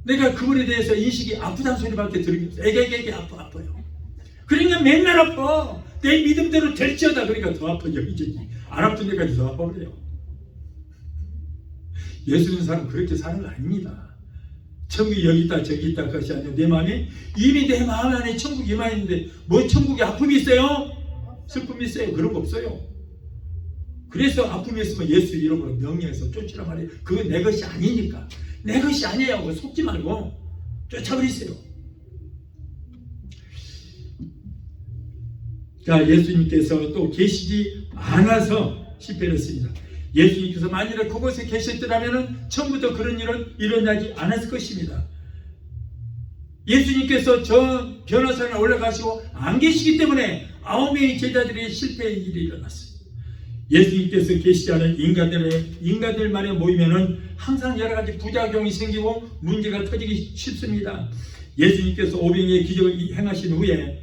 내가 그분에 대해서 인식이 아프다는 소리밖에 들은 게 없어요. 애게게게 아파요. 그러니까 맨날 아파. 내 믿음대로 될지어다. 그러니까 더 아파요. 이제 안 아픈 데까지 더 아파버려요. 예수 믿는 사람은 그렇게 사는 거 아닙니다. 천국이 여기 있다 저기 있다 그것이 아니라 내 마음에, 이미 내 마음 안에 천국이 임하 있는데 뭐 천국에 아픔이 있어요? 슬픔이 있어요? 그런 거 없어요. 그래서 아픔이 있으면 예수 이름으로 명령해서 쫓으라 말이에요. 그건 내 것이 아니니까. 내 것이 아니에요. 속지 말고 쫓아버리세요. 자, 예수님께서 또 계시지 않아서 실패를 했습니다. 예수님께서 만일에 그곳에 계셨더라면 처음부터 그런 일은 일어나지 않았을 것입니다. 예수님께서 저 변호사에 올라가시고 안 계시기 때문에 9명의 제자들의 실패의 일이 일어났어요. 예수님께서 계시지 않은 인간들만에 모이면은 항상 여러 가지 부작용이 생기고 문제가 터지기 쉽습니다. 예수님께서 오병이의 기적을 행하신 후에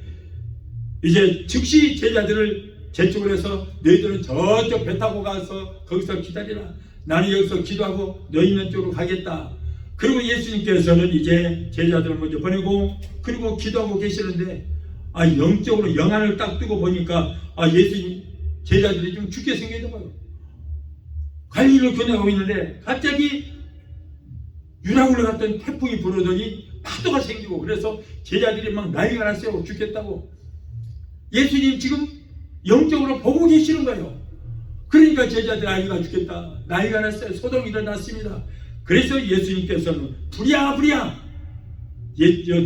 이제 즉시 제자들을 재촉을 해서 너희들은 저쪽 배 타고 가서 거기서 기다리라. 나는 여기서 기도하고 너희 있는 쪽으로 가겠다. 그리고 예수님께서는 이제 제자들을 먼저 보내고 그리고 기도하고 계시는데 영적으로 영안을 딱 뜨고 보니까 예수님 제자들이 좀 죽게 생기는 거예요. 갈릴리로 건너가고 있는데 갑자기 유라굴로 갔던 태풍이 불어오더니 파도가 생기고 그래서 제자들이 막 난리가 났어요. 죽겠다고. 예수님 지금 영적으로 보고 계시는 거예요. 그러니까 제자들 아이가 죽겠다. 난리가 났어요. 소동이 일어났습니다. 그래서 예수님께서는 부랴부랴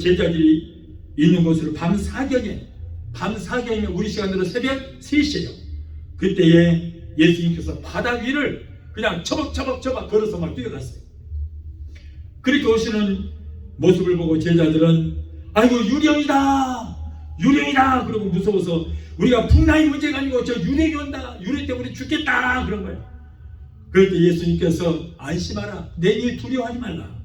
제자들이 있는 곳으로 밤 사경에 우리 시간으로 새벽 3시에요. 그때에 예수님께서 바다 위를 그냥 처벅처벅 걸어서 막 뛰어갔어요. 그렇게 오시는 모습을 보고 제자들은 아이고 유령이다 그러고 무서워서 우리가 풍랑이 문제가 아니고 저 유령이 온다. 유령 때문에 죽겠다 그런 거예요. 그럴 때 예수님께서 안심하라. 내 일 두려워하지 말라.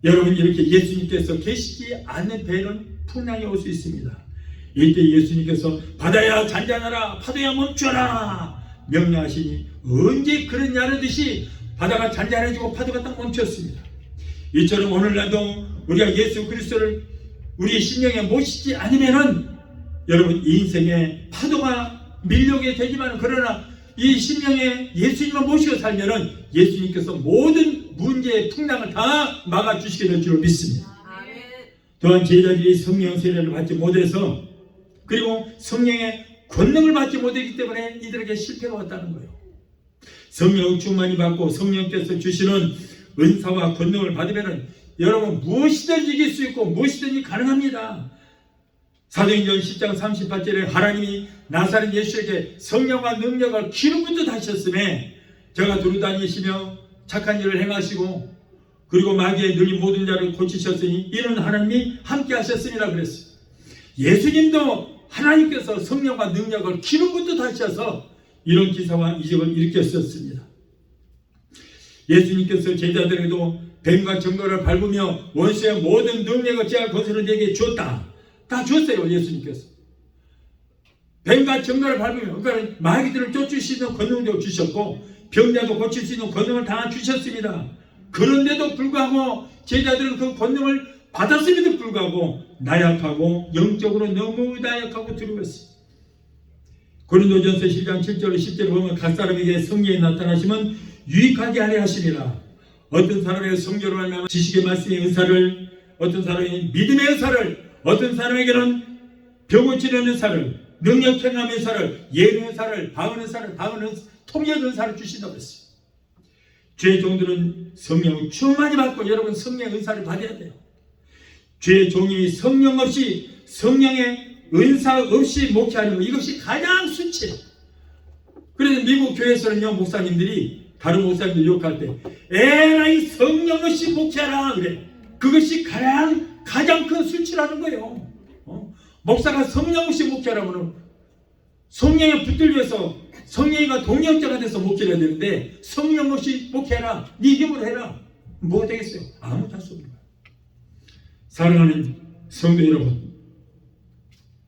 여러분 이렇게 예수님께서 계시지 않는 배는 풍랑이 올 수 있습니다. 이때 예수님께서 바다야 잔잔하라 파도야 멈춰라 명령하시니 언제 그러냐는 듯이 바다가 잔잔해지고 파도가 딱 멈췄습니다. 이처럼 오늘날도 우리가 예수 그리스도를 우리의 심령에 모시지 않으면은 여러분 인생에 파도가 밀려오게 되지만 그러나 이 심령에 예수님을 모시고 살면은 예수님께서 모든 문제의 풍랑을 다 막아주시게 될 줄 믿습니다. 또한 제자들이 성령 세례를 받지 못해서 그리고 성령의 권능을 받지 못했기 때문에 이들에게 실패가 왔다는 거예요. 성령 충만히 받고 성령께서 주시는 은사와 권능을 받으면 여러분 무엇이든지 이길 수 있고 무엇이든지 가능합니다. 사도행전 10장 38절에 하나님이 나사렛 예수에게 성령과 능력을 기름 붓듯 하셨음에 저가 두루다니시며 착한 일을 행하시고 그리고 마귀에 눌린 모든 자를 고치셨으니 이는 하나님이 함께 하셨습니다 그랬어요. 예수님도 하나님께서 성령과 능력을 기름 붓듯 하셔서 이런 기사와 이적을 일으켰었습니다. 예수님께서 제자들에게도 뱀과 정거를 밟으며 원수의 모든 능력을 제할 것을 내게 주었다. 다 줬어요 예수님께서. 뱀과 정거를 밟으며 그러니까 마귀들을 쫓을 수 있는 권능도 주셨고 병자도 고칠 수 있는 권능을 다 주셨습니다. 그런데도 불구하고 제자들은 그 권능을 받았음에도 불구하고 나약하고 영적으로 너무 나약하고 두려웠어요. 고린도전서 10장 7절 10절을 보면 각 사람에게 성령이 나타나시면 유익하게 하려 하심이라. 어떤 사람에게 성령으로 말하면 지식의 말씀의 은사를, 어떤 사람에게는 믿음의 은사를, 어떤 사람에게는 병 고치는 은사를, 능력 행함의 은사를, 예언의 은사를, 방언의 은사를, 통역 은사를 주신다고 했어요. 죄의 종들은 성령을 충만히 받고 여러분 성령의 은사를 받아야 돼요. 죄의 종이 성령 없이 성령의 은사 없이 목회하는 것 이것이 가장 수치예요. 그래서 미국 교회에서는요 목사님들이 다른 목사님들 욕할 때 에라이 성령 없이 목회하라 그래. 그것이 가장 큰 수치라는 거예요. 목사가 성령 없이 목회하라면 성령에 붙들려서 성령이가 동역자가 돼서 목회를 해야 되는데 성령 없이 목회하라. 네 힘으로 해라. 뭐가 되겠어요? 아무것도 할 수 없는 거예요. 사랑하는 성도 여러분,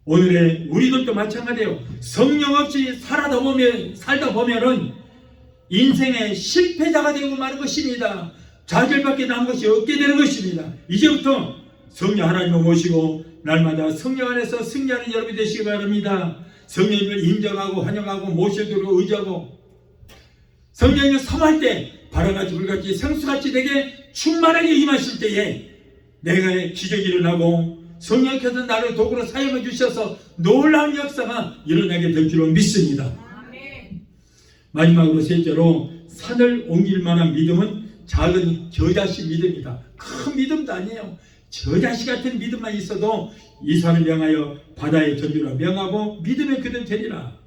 오늘의 우리들도 마찬가지예요. 성령 없이 살다 보면은 인생의 실패자가 되고 마는 것입니다. 좌절밖에 남은 것이 없게 되는 것입니다. 이제부터 성령 하나님을 모시고 날마다 성령 안에서 승리하는 여러분이 되시기 바랍니다. 성령님을 인정하고 환영하고 모셔두고 의지하고 성령님을 사모할 때 바람같이 불같이 생수같이 내게 충만하게 임하실 때에 내가 기적이 일어나고 성령께서 나를 도구로 사용해 주셔서 놀라운 역사가 일어나게 될 줄로 믿습니다. 마지막으로 셋째로 산을 옮길 만한 믿음은 작은 겨자씨 믿음이다. 큰 믿음도 아니에요. 겨자씨 같은 믿음만 있어도 이 산을 명하여 바다에 던지라 명하고 믿음의 그들 되리라.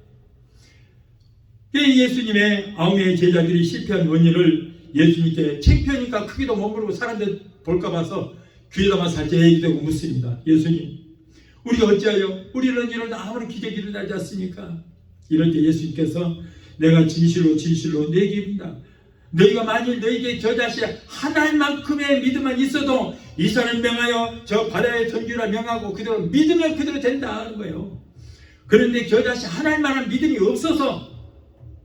예수님의 9명의 제자들이 실패한 원인을 예수님께 창피하니까 크게도 못 물고 사람들 볼까 봐서 귀에다만 살짝 얘기되고 묻습니다. 예수님, 우리가 어찌하여 우리는 이런 아무런 기적이 일어나지 않습니까? 이럴 때 예수님께서 내가 진실로 진실로 내게 이른다. 너희가 만일 너희에게 겨자씨 하나만큼의 믿음만 있어도 이 산을 명하여 저 바다에 던지라 명하고 그대로 믿으면 그대로 된다 하는 거예요. 그런데 겨자씨 하나만한 믿음이 없어서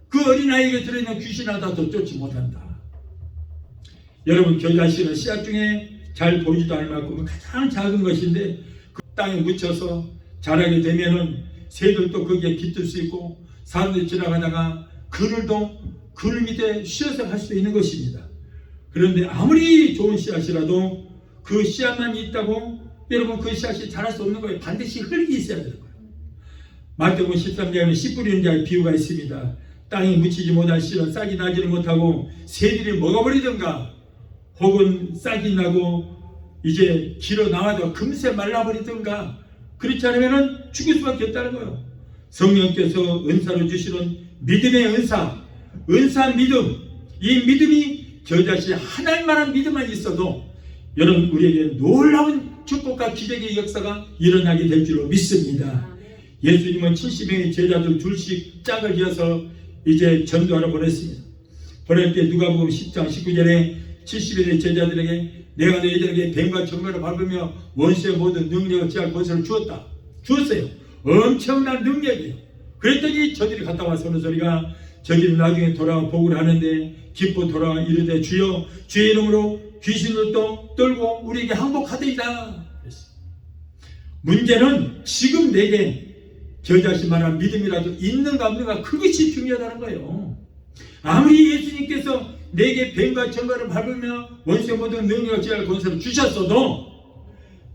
그 어린아이에게 들어있는 귀신 하나도 쫓지 못한다. 여러분, 겨자씨는 씨앗 중에 잘 보이지도 않을 만큼 가장 작은 것인데 그 땅에 묻혀서 자라게 되면은 새들도 거기에 깃들 수 있고 사람들이 지나가다가 그늘도 그늘 밑에 쉬어서 갈 수 있는 것입니다. 그런데 아무리 좋은 씨앗이라도 그 씨앗만 있다고 여러분 그 씨앗이 자랄 수 없는 거예요. 반드시 흙이 있어야 되는 거예요. 마태복음 13장에는 씨 뿌리는 자의 비유가 있습니다. 땅에 묻히지 못한 씨는 싹이 나지를 못하고 새들이 먹어버리든가 혹은 싹이 나고 이제 길어 나와도 금세 말라버리든가 그렇지 않으면 죽을 수밖에 없다는 거예요. 성령께서 은사로 주시는 믿음의 은사 믿음, 이 믿음이 겨자씨 하나만한 믿음만 있어도 여러분 우리에게 놀라운 축복과 기적의 역사가 일어나게 될 줄로 믿습니다. 예수님은 70명의 제자들 둘씩 짝을 지어서 이제 전도하러 보냈습니다. 보낼 때 누가복음 10장 19절에 70명의 제자들에게 내가 너희들에게 뱀과 정갈을 밟으며 원수의 모든 능력을 제할 권세를 주었어요. 엄청난 능력이에요. 그랬더니 저들이 갔다 와서 오는 소리가 저들이 나중에 돌아와 보고를 하는데 기뻐 돌아와 이르되 주여 주의 이름으로 귀신을 또 떨고 우리에게 항복하되이다. 문제는 지금 내게 겨자씨만한 믿음이라도 있는가 없는가 그것이 중요하다는 거예요. 아무리 예수님께서 내게 뱀과 정갈을 밟으며 원수의 모든 능력을 제할 권세를 주셨어도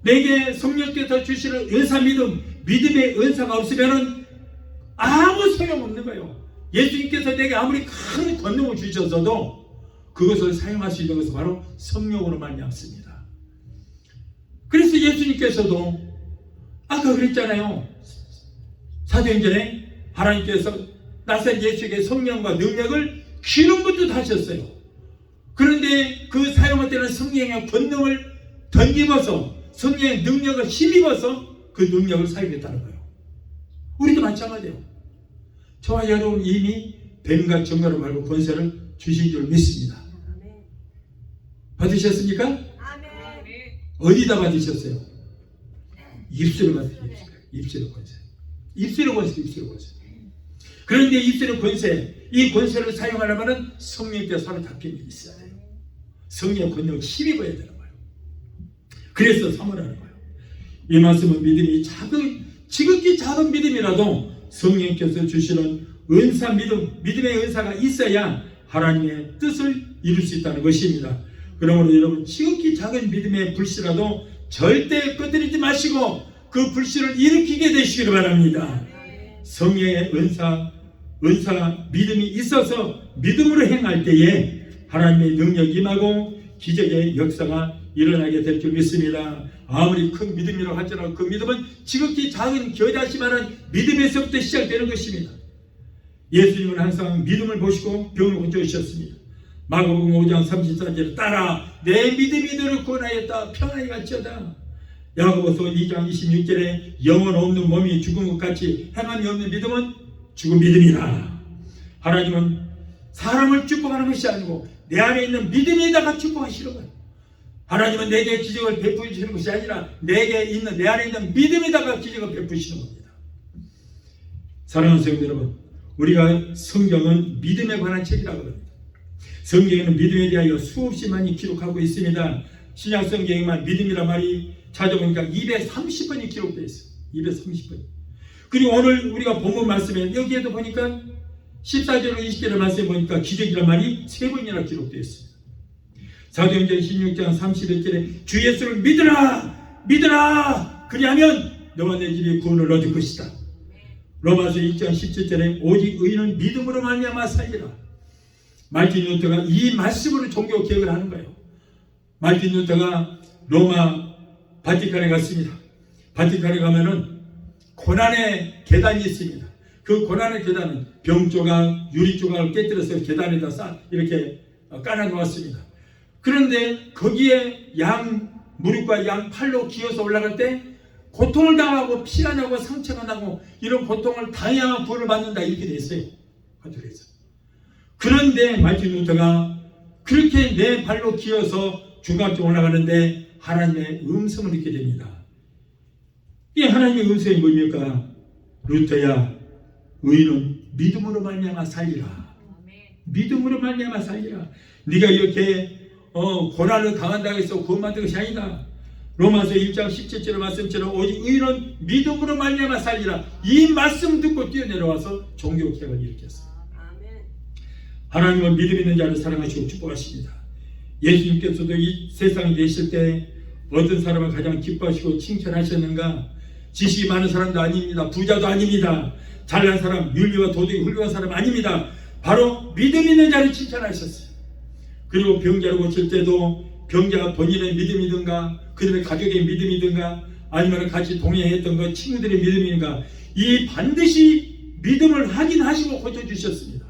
내게 성령께서 주시는 은사 믿음의 은사가 없으면 아무 소용없는 거예요. 예수님께서 내게 아무리 큰 권능을 주셨어도 그것을 사용할 수 있는 것은 바로 성령으로 말미암습니다. 그래서 예수님께서도 아까 그랬잖아요. 사도행전에 하나님께서 나사렛 예수에게 성령과 능력을 기름부터 하셨어요. 그런데 그 사용할 때는 성령의 권능을 던지면서 성령의 능력을 힘입어서 그 능력을 사용했다는 거예요. 우리도 마찬가지예요. 저와 여러분 이미 뱀과 정갈을 말고 권세를 주신 줄 믿습니다. 받으셨습니까? 어디다 받으셨어요? 입술에 받으셨어요. 입술의 권세. 입술의 권세. 그런데 입술의 권세, 이 권세를 사용하려면 성령께서 서로 잡힌 게 있어야 돼요. 성령의 권력을 힘입어야 되는 거예요. 그래서 사모하는 거예요. 이 말씀은 믿음이 지극히 작은 믿음이라도 성령께서 주시는 은사 믿음의 은사가 있어야 하나님의 뜻을 이룰 수 있다는 것입니다. 그러므로 여러분 지극히 작은 믿음의 불씨라도 절대 꺼뜨리지 마시고 그 불씨를 일으키게 되시기를 바랍니다. 성령의 은사 믿음이 있어서 믿음으로 행할 때에 하나님의 능력이 임하고 기적의 역사가 일어나게 될 줄 믿습니다. 아무리 큰 믿음이라고 할지라도 그 믿음은 지극히 작은 겨자씨만한 믿음에서부터 시작되는 것입니다. 예수님은 항상 믿음을 보시고 병을 고쳐주셨습니다. 마가복음 5장 34절에 따라 내 믿음이 너를 구원하였다 평안히 갈지어다. 야고보서 2장 26절에 영혼 없는 몸이 죽은 것 같이 행함이 없는 믿음은 죽은 믿음이라. 하나님은 사람을 축복하는 것이 아니고 내 안에 있는 믿음에다가 축복하시는 거예요. 하나님은 내게 기적을 베푸시는 것이 아니라 내 안에 있는 믿음에다가 기적을 베푸시는 겁니다. 사랑하는 성도 여러분, 우리가 성경은 믿음에 관한 책이라고 합니다. 성경에는 믿음에 대하여 수없이 많이 기록하고 있습니다. 신약 성경에만 믿음이란 말이 찾아보니까 230번이 기록되어 있어요. 230번. 그리고 오늘 우리가 본문 말씀에 여기에도 보니까 14절로 20절의 말씀에 보니까 기적이란 말이 3번이나 기록되어 있습니다. 사도행전 16장 31절에 주 예수를 믿으라! 믿으라! 그리하면 너와 내 집이 구원을 얻을 것이다. 로마서 1장 17절에 오직 의인은 믿음으로 말미암아 살리라. 말틴 루터가 이 말씀으로 종교 개혁을 하는 거예요. 말틴 루터가 로마 바티칸에 갔습니다. 바티칸에 가면은 고난의 계단이 있습니다. 그 고난의 계단은 병 조각, 유리 조각을 깨뜨려서 계단에다 이렇게 깔아 놓았습니다. 그런데 거기에 양 무릎과 양 팔로 기어서 올라갈 때 고통을 당하고 피가 나고 상처가 나고 이런 고통을 당해야 구원을 받는다 이렇게 돼 있어요. 그런데 말틴 루터가 그렇게 내 발로 기어서 중간쯤 올라가는데 하나님의 음성을 듣게 됩니다. 이 하나님의 음성이 뭡니까? 루터야, 의인은 믿음으로 말미암아 살리라. 믿음으로 말미암아 살리라. 네가 이렇게 고난을 당한다고 해서 구원받는 것이 아니다. 로마서 1장 17절의 말씀처럼 오직 의인은 믿음으로 말미암아 살리라. 이 말씀 듣고 뛰어내려와서 종교개혁을 일으켰어요. 하나님은 믿음 있는 자를 사랑하시고 축복하십니다. 예수님께서도 이 세상에 계실 때 어떤 사람을 가장 기뻐하시고 칭찬하셨는가? 지식이 많은 사람도 아닙니다. 부자도 아닙니다. 잘난 사람, 윤리와 도덕이 훌륭한 사람 아닙니다. 바로 믿음 있는 자를 칭찬하셨어요. 그리고 병자를 고칠 때도 병자가 본인의 믿음이든가 그들의 가족의 믿음이든가 아니면 같이 동행했던 그 친구들의 믿음이든가 이 반드시 믿음을 확인하시고 고쳐주셨습니다.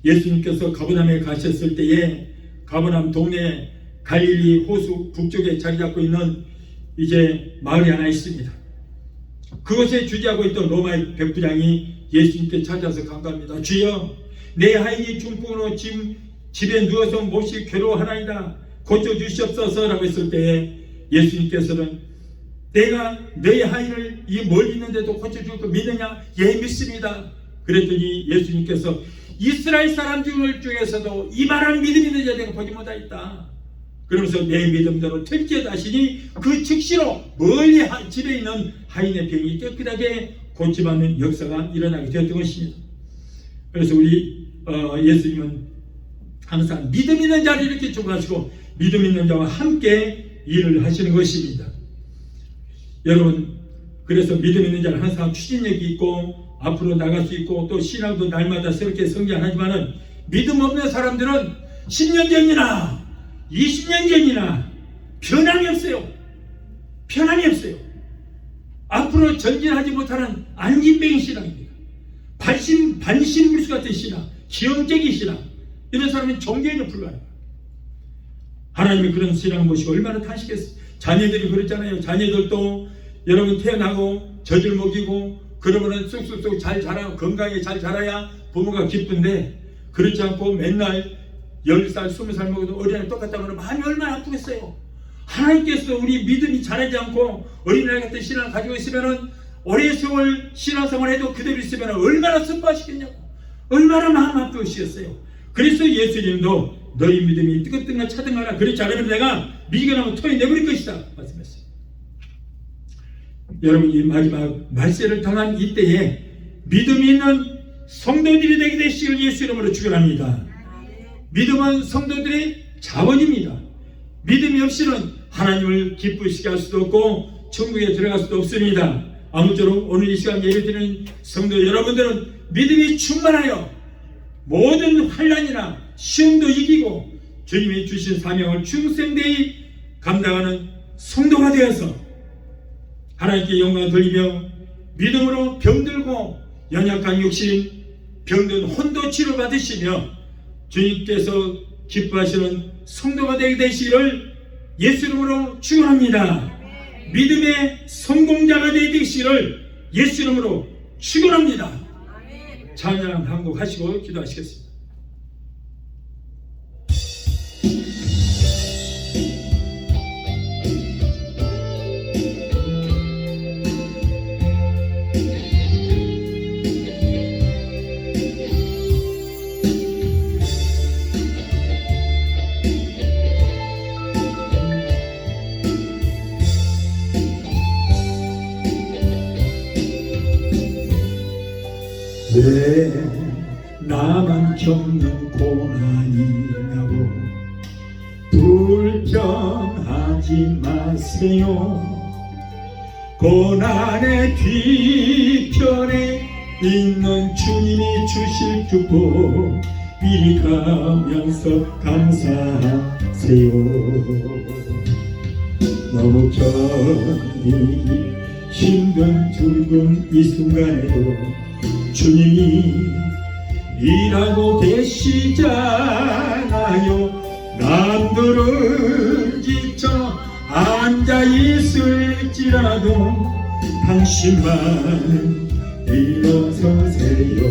예수님께서 가버나움에 가셨을 때에 가버나움 동네 갈릴리 호수 북쪽에 자리 잡고 있는 이제 마을이 하나 있습니다. 그곳에 주재하고 있던 로마의 백부장이 예수님께 찾아서 간구합니다. 주여, 내 하인이 중풍으로 집에 누워서 몹시 괴로워하나이다. 고쳐주시옵소서라고 했을 때에 예수님께서는 내가 너희 하인을 이 멀리 있는데도 고쳐줄 거 믿느냐? 예, 믿습니다. 그랬더니 예수님께서 이스라엘 사람 중에서도 이만한 믿음 있는 자 내가 보지 못하였다. 그러면서 내 믿음대로 택지에다 하시니 그 즉시로 멀리 집에 있는 하인의 병이 깨끗하게 고침받는 역사가 일어나게 되었던 것입니다. 그래서 우리 예수님은 항상 믿음 있는 자를 이렇게 축복하시고 믿음 있는 자와 함께 일을 하시는 것입니다. 여러분, 그래서 믿음 있는 자는 항상 추진력이 있고 앞으로 나갈 수 있고 또 신앙도 날마다 새롭게 성장하지만은 믿음 없는 사람들은 10년 전이나 20년 전이나 변함이 없어요. 변함이 없어요. 앞으로 전진하지 못하는 안진뱅이 신앙입니다. 반신불수 같은 신앙, 기형적인 신앙, 이런 사람은 종교에는 불과해요. 하나님이 그런 신앙을 모시고 얼마나 탄식했어요. 자녀들이 그랬잖아요. 자녀들도 여러분 태어나고 젖을 먹이고 그러면은 쑥쑥쑥 잘 자라고 건강하게 잘 자라야 부모가 기쁜데 그렇지 않고 맨날 10살, 20살 먹어도 어린아이 똑같다고 하면 마음이 얼마나 아프겠어요. 하나님께서 우리 믿음이 자라지 않고 어린아이 같은 신앙을 가지고 있으면은 오래 세월 신앙생활 해도 그대로 있으면 얼마나 슬퍼하시겠냐고. 얼마나 마음 아프시겠어요. 그래서 예수님도 너희 믿음이 뜨겁든가 차든가 그렇지 않으면 내가 미지근하면 토해 내버릴 것이다 말씀했어요. 여러분, 이 마지막 말세를 당한 이때에 믿음이 있는 성도들이 되게 되시길 예수 이름으로 축원합니다. 믿음은 성도들의 자원입니다. 믿음이 없이는 하나님을 기쁘시게 할 수도 없고 천국에 들어갈 수도 없습니다. 아무쪼록 오늘 이 시간 예배드리는 성도 여러분들은 믿음이 충만하여 모든 환난이나 시험도 이기고 주님이 주신 사명을 충성되이 감당하는 성도가 되어서 하나님께 영광을 돌리며 믿음으로 병들고 연약한 육신 병든 혼도 치료받으시며 주님께서 기뻐하시는 성도가 되게 되시기를 예수 이름으로 축원합니다. 믿음의 성공자가 되게 되시기를 예수 이름으로 축원합니다. 찬양 한 곡 하시고 기도하시겠습니다. 고난이 나고 불평하지 마세요. 고난의 뒤편에 있는 주님이 주실 축복 미리 가면서 감사하세요. 너무 견디기 힘든 두려움 이 순간에도 주님이 일하고 계시잖아요. 남들은 지쳐 앉아 있을지라도 당신만 일어서세요.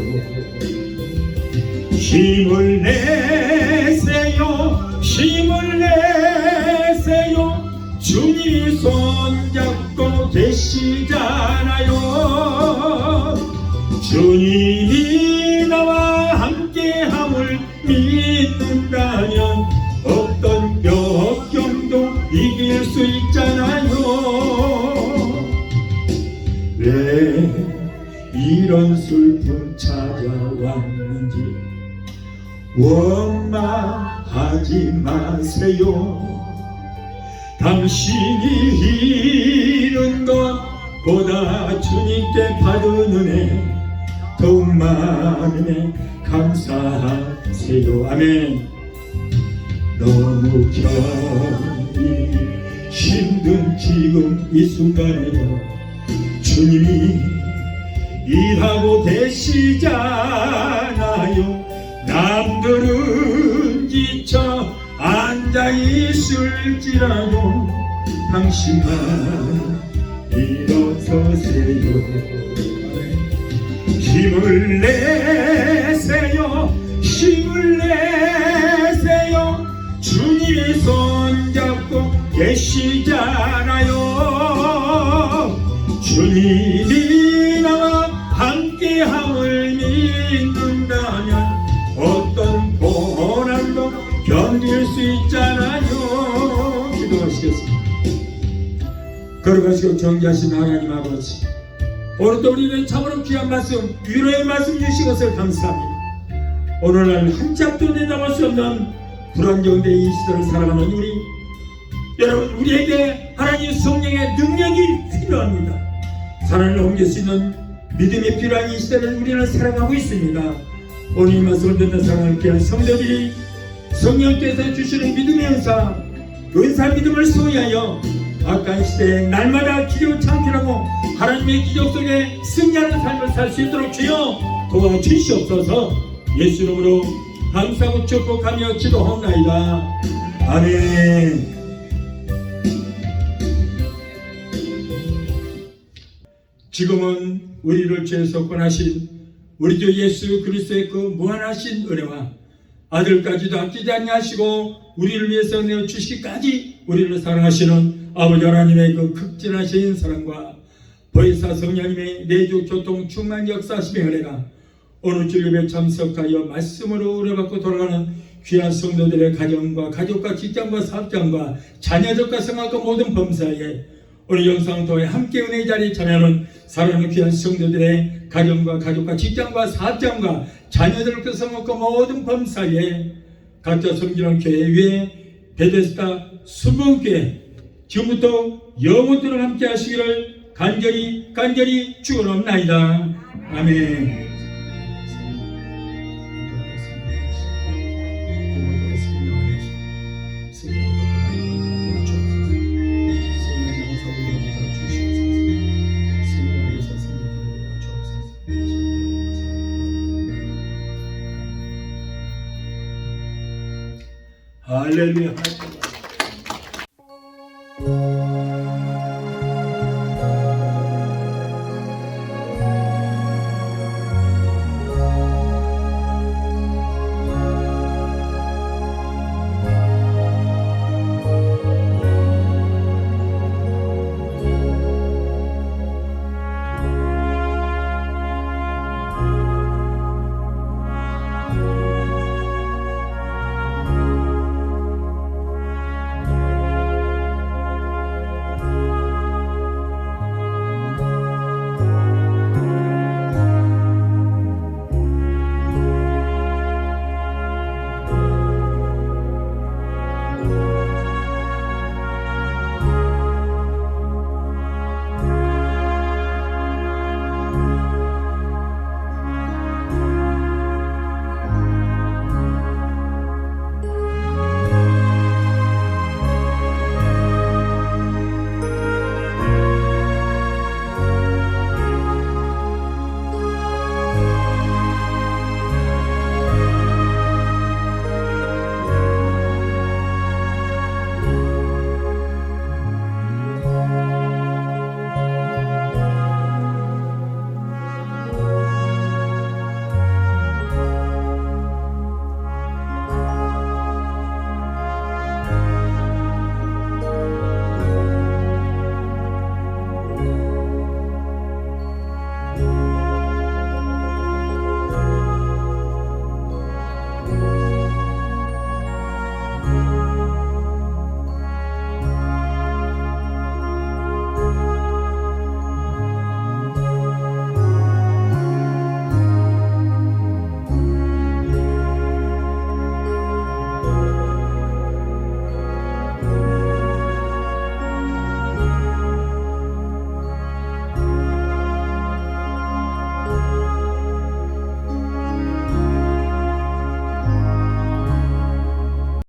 힘을 내세요. 힘을 내세요. 주님이 손잡고 계시잖아요. 주님이 나와 함께함을 믿는다면 어떤 역경도 이길 수 있잖아요. 왜 이런 슬픔 찾아왔는지 원망하지 마세요. 당신이 잃은 것보다 주님께 받은 은혜 더욱 많으네 감사하세요. 아멘. 너무 견디기 힘든 지금 이 순간에도 주님이 일하고 계시잖아요. 남들은 지쳐 앉아 있을지라도 당신만 일어서세요. 힘을 내세요. 힘을 내세요. 주님이 손잡고 계시잖아요. 주님이 나와 함께함을 믿는다면 어떤 고난도 견딜 수 있잖아요. 기도하시겠습니다. 걸어가시고 존귀하신 하나님 아버지, 오늘도 우리는 참으로 귀한 말씀, 위로의 말씀 주신 것을 감사합니다. 오늘날 한 짝도 내다볼 수 없는 불안정대 이 시대를 살아가는 우리 여러분, 우리에게 하나님 성령의 능력이 필요합니다. 사랑을 옮길 수 있는 믿음이 필요한 이 시대를 우리는 살아가고 있습니다. 오늘 이 말씀을 듣는 사랑을 귀한 성도들이 성령께서 주시는 믿음의 은사 믿음을 소유하여 악한 시대에 날마다 기적 창출하고 하나님의 기적 속에 승리하는 삶을 살 수 있도록 주여 도와주시옵소서. 예수 이름으로 감사하고 축복하며 기도하옵나이다. 아멘. 지금은 우리를 죄에서 권하신 우리 주 예수 그리스도의 그 무한하신 은혜와 아들까지도 아끼지 아니하시고 우리를 위해서 내어주시기까지 우리를 사랑하시는 아버지 하나님의 그 극진하신 사랑과 보혜사 성령님의 내주 교통 충만 역사하심의 은혜가 오늘 주일에 참석하여 말씀으로 은혜받고 돌아가는 귀한 성도들의 가정과 가족과 직장과 사업장과 자녀들과 성악과 모든 범사에 오늘 영상을 통해 함께 은혜의 자리에 참여하는 사랑하는 귀한 성도들의 가정과 가족과 직장과 사업장과 자녀들과 성악과 모든 범사에 각자 섬기는 교회 위에 베데스다 수봉교회 지금부터 영원토록 함께 하시기를 간절히 축원합나이다. 아멘. 할렐루야.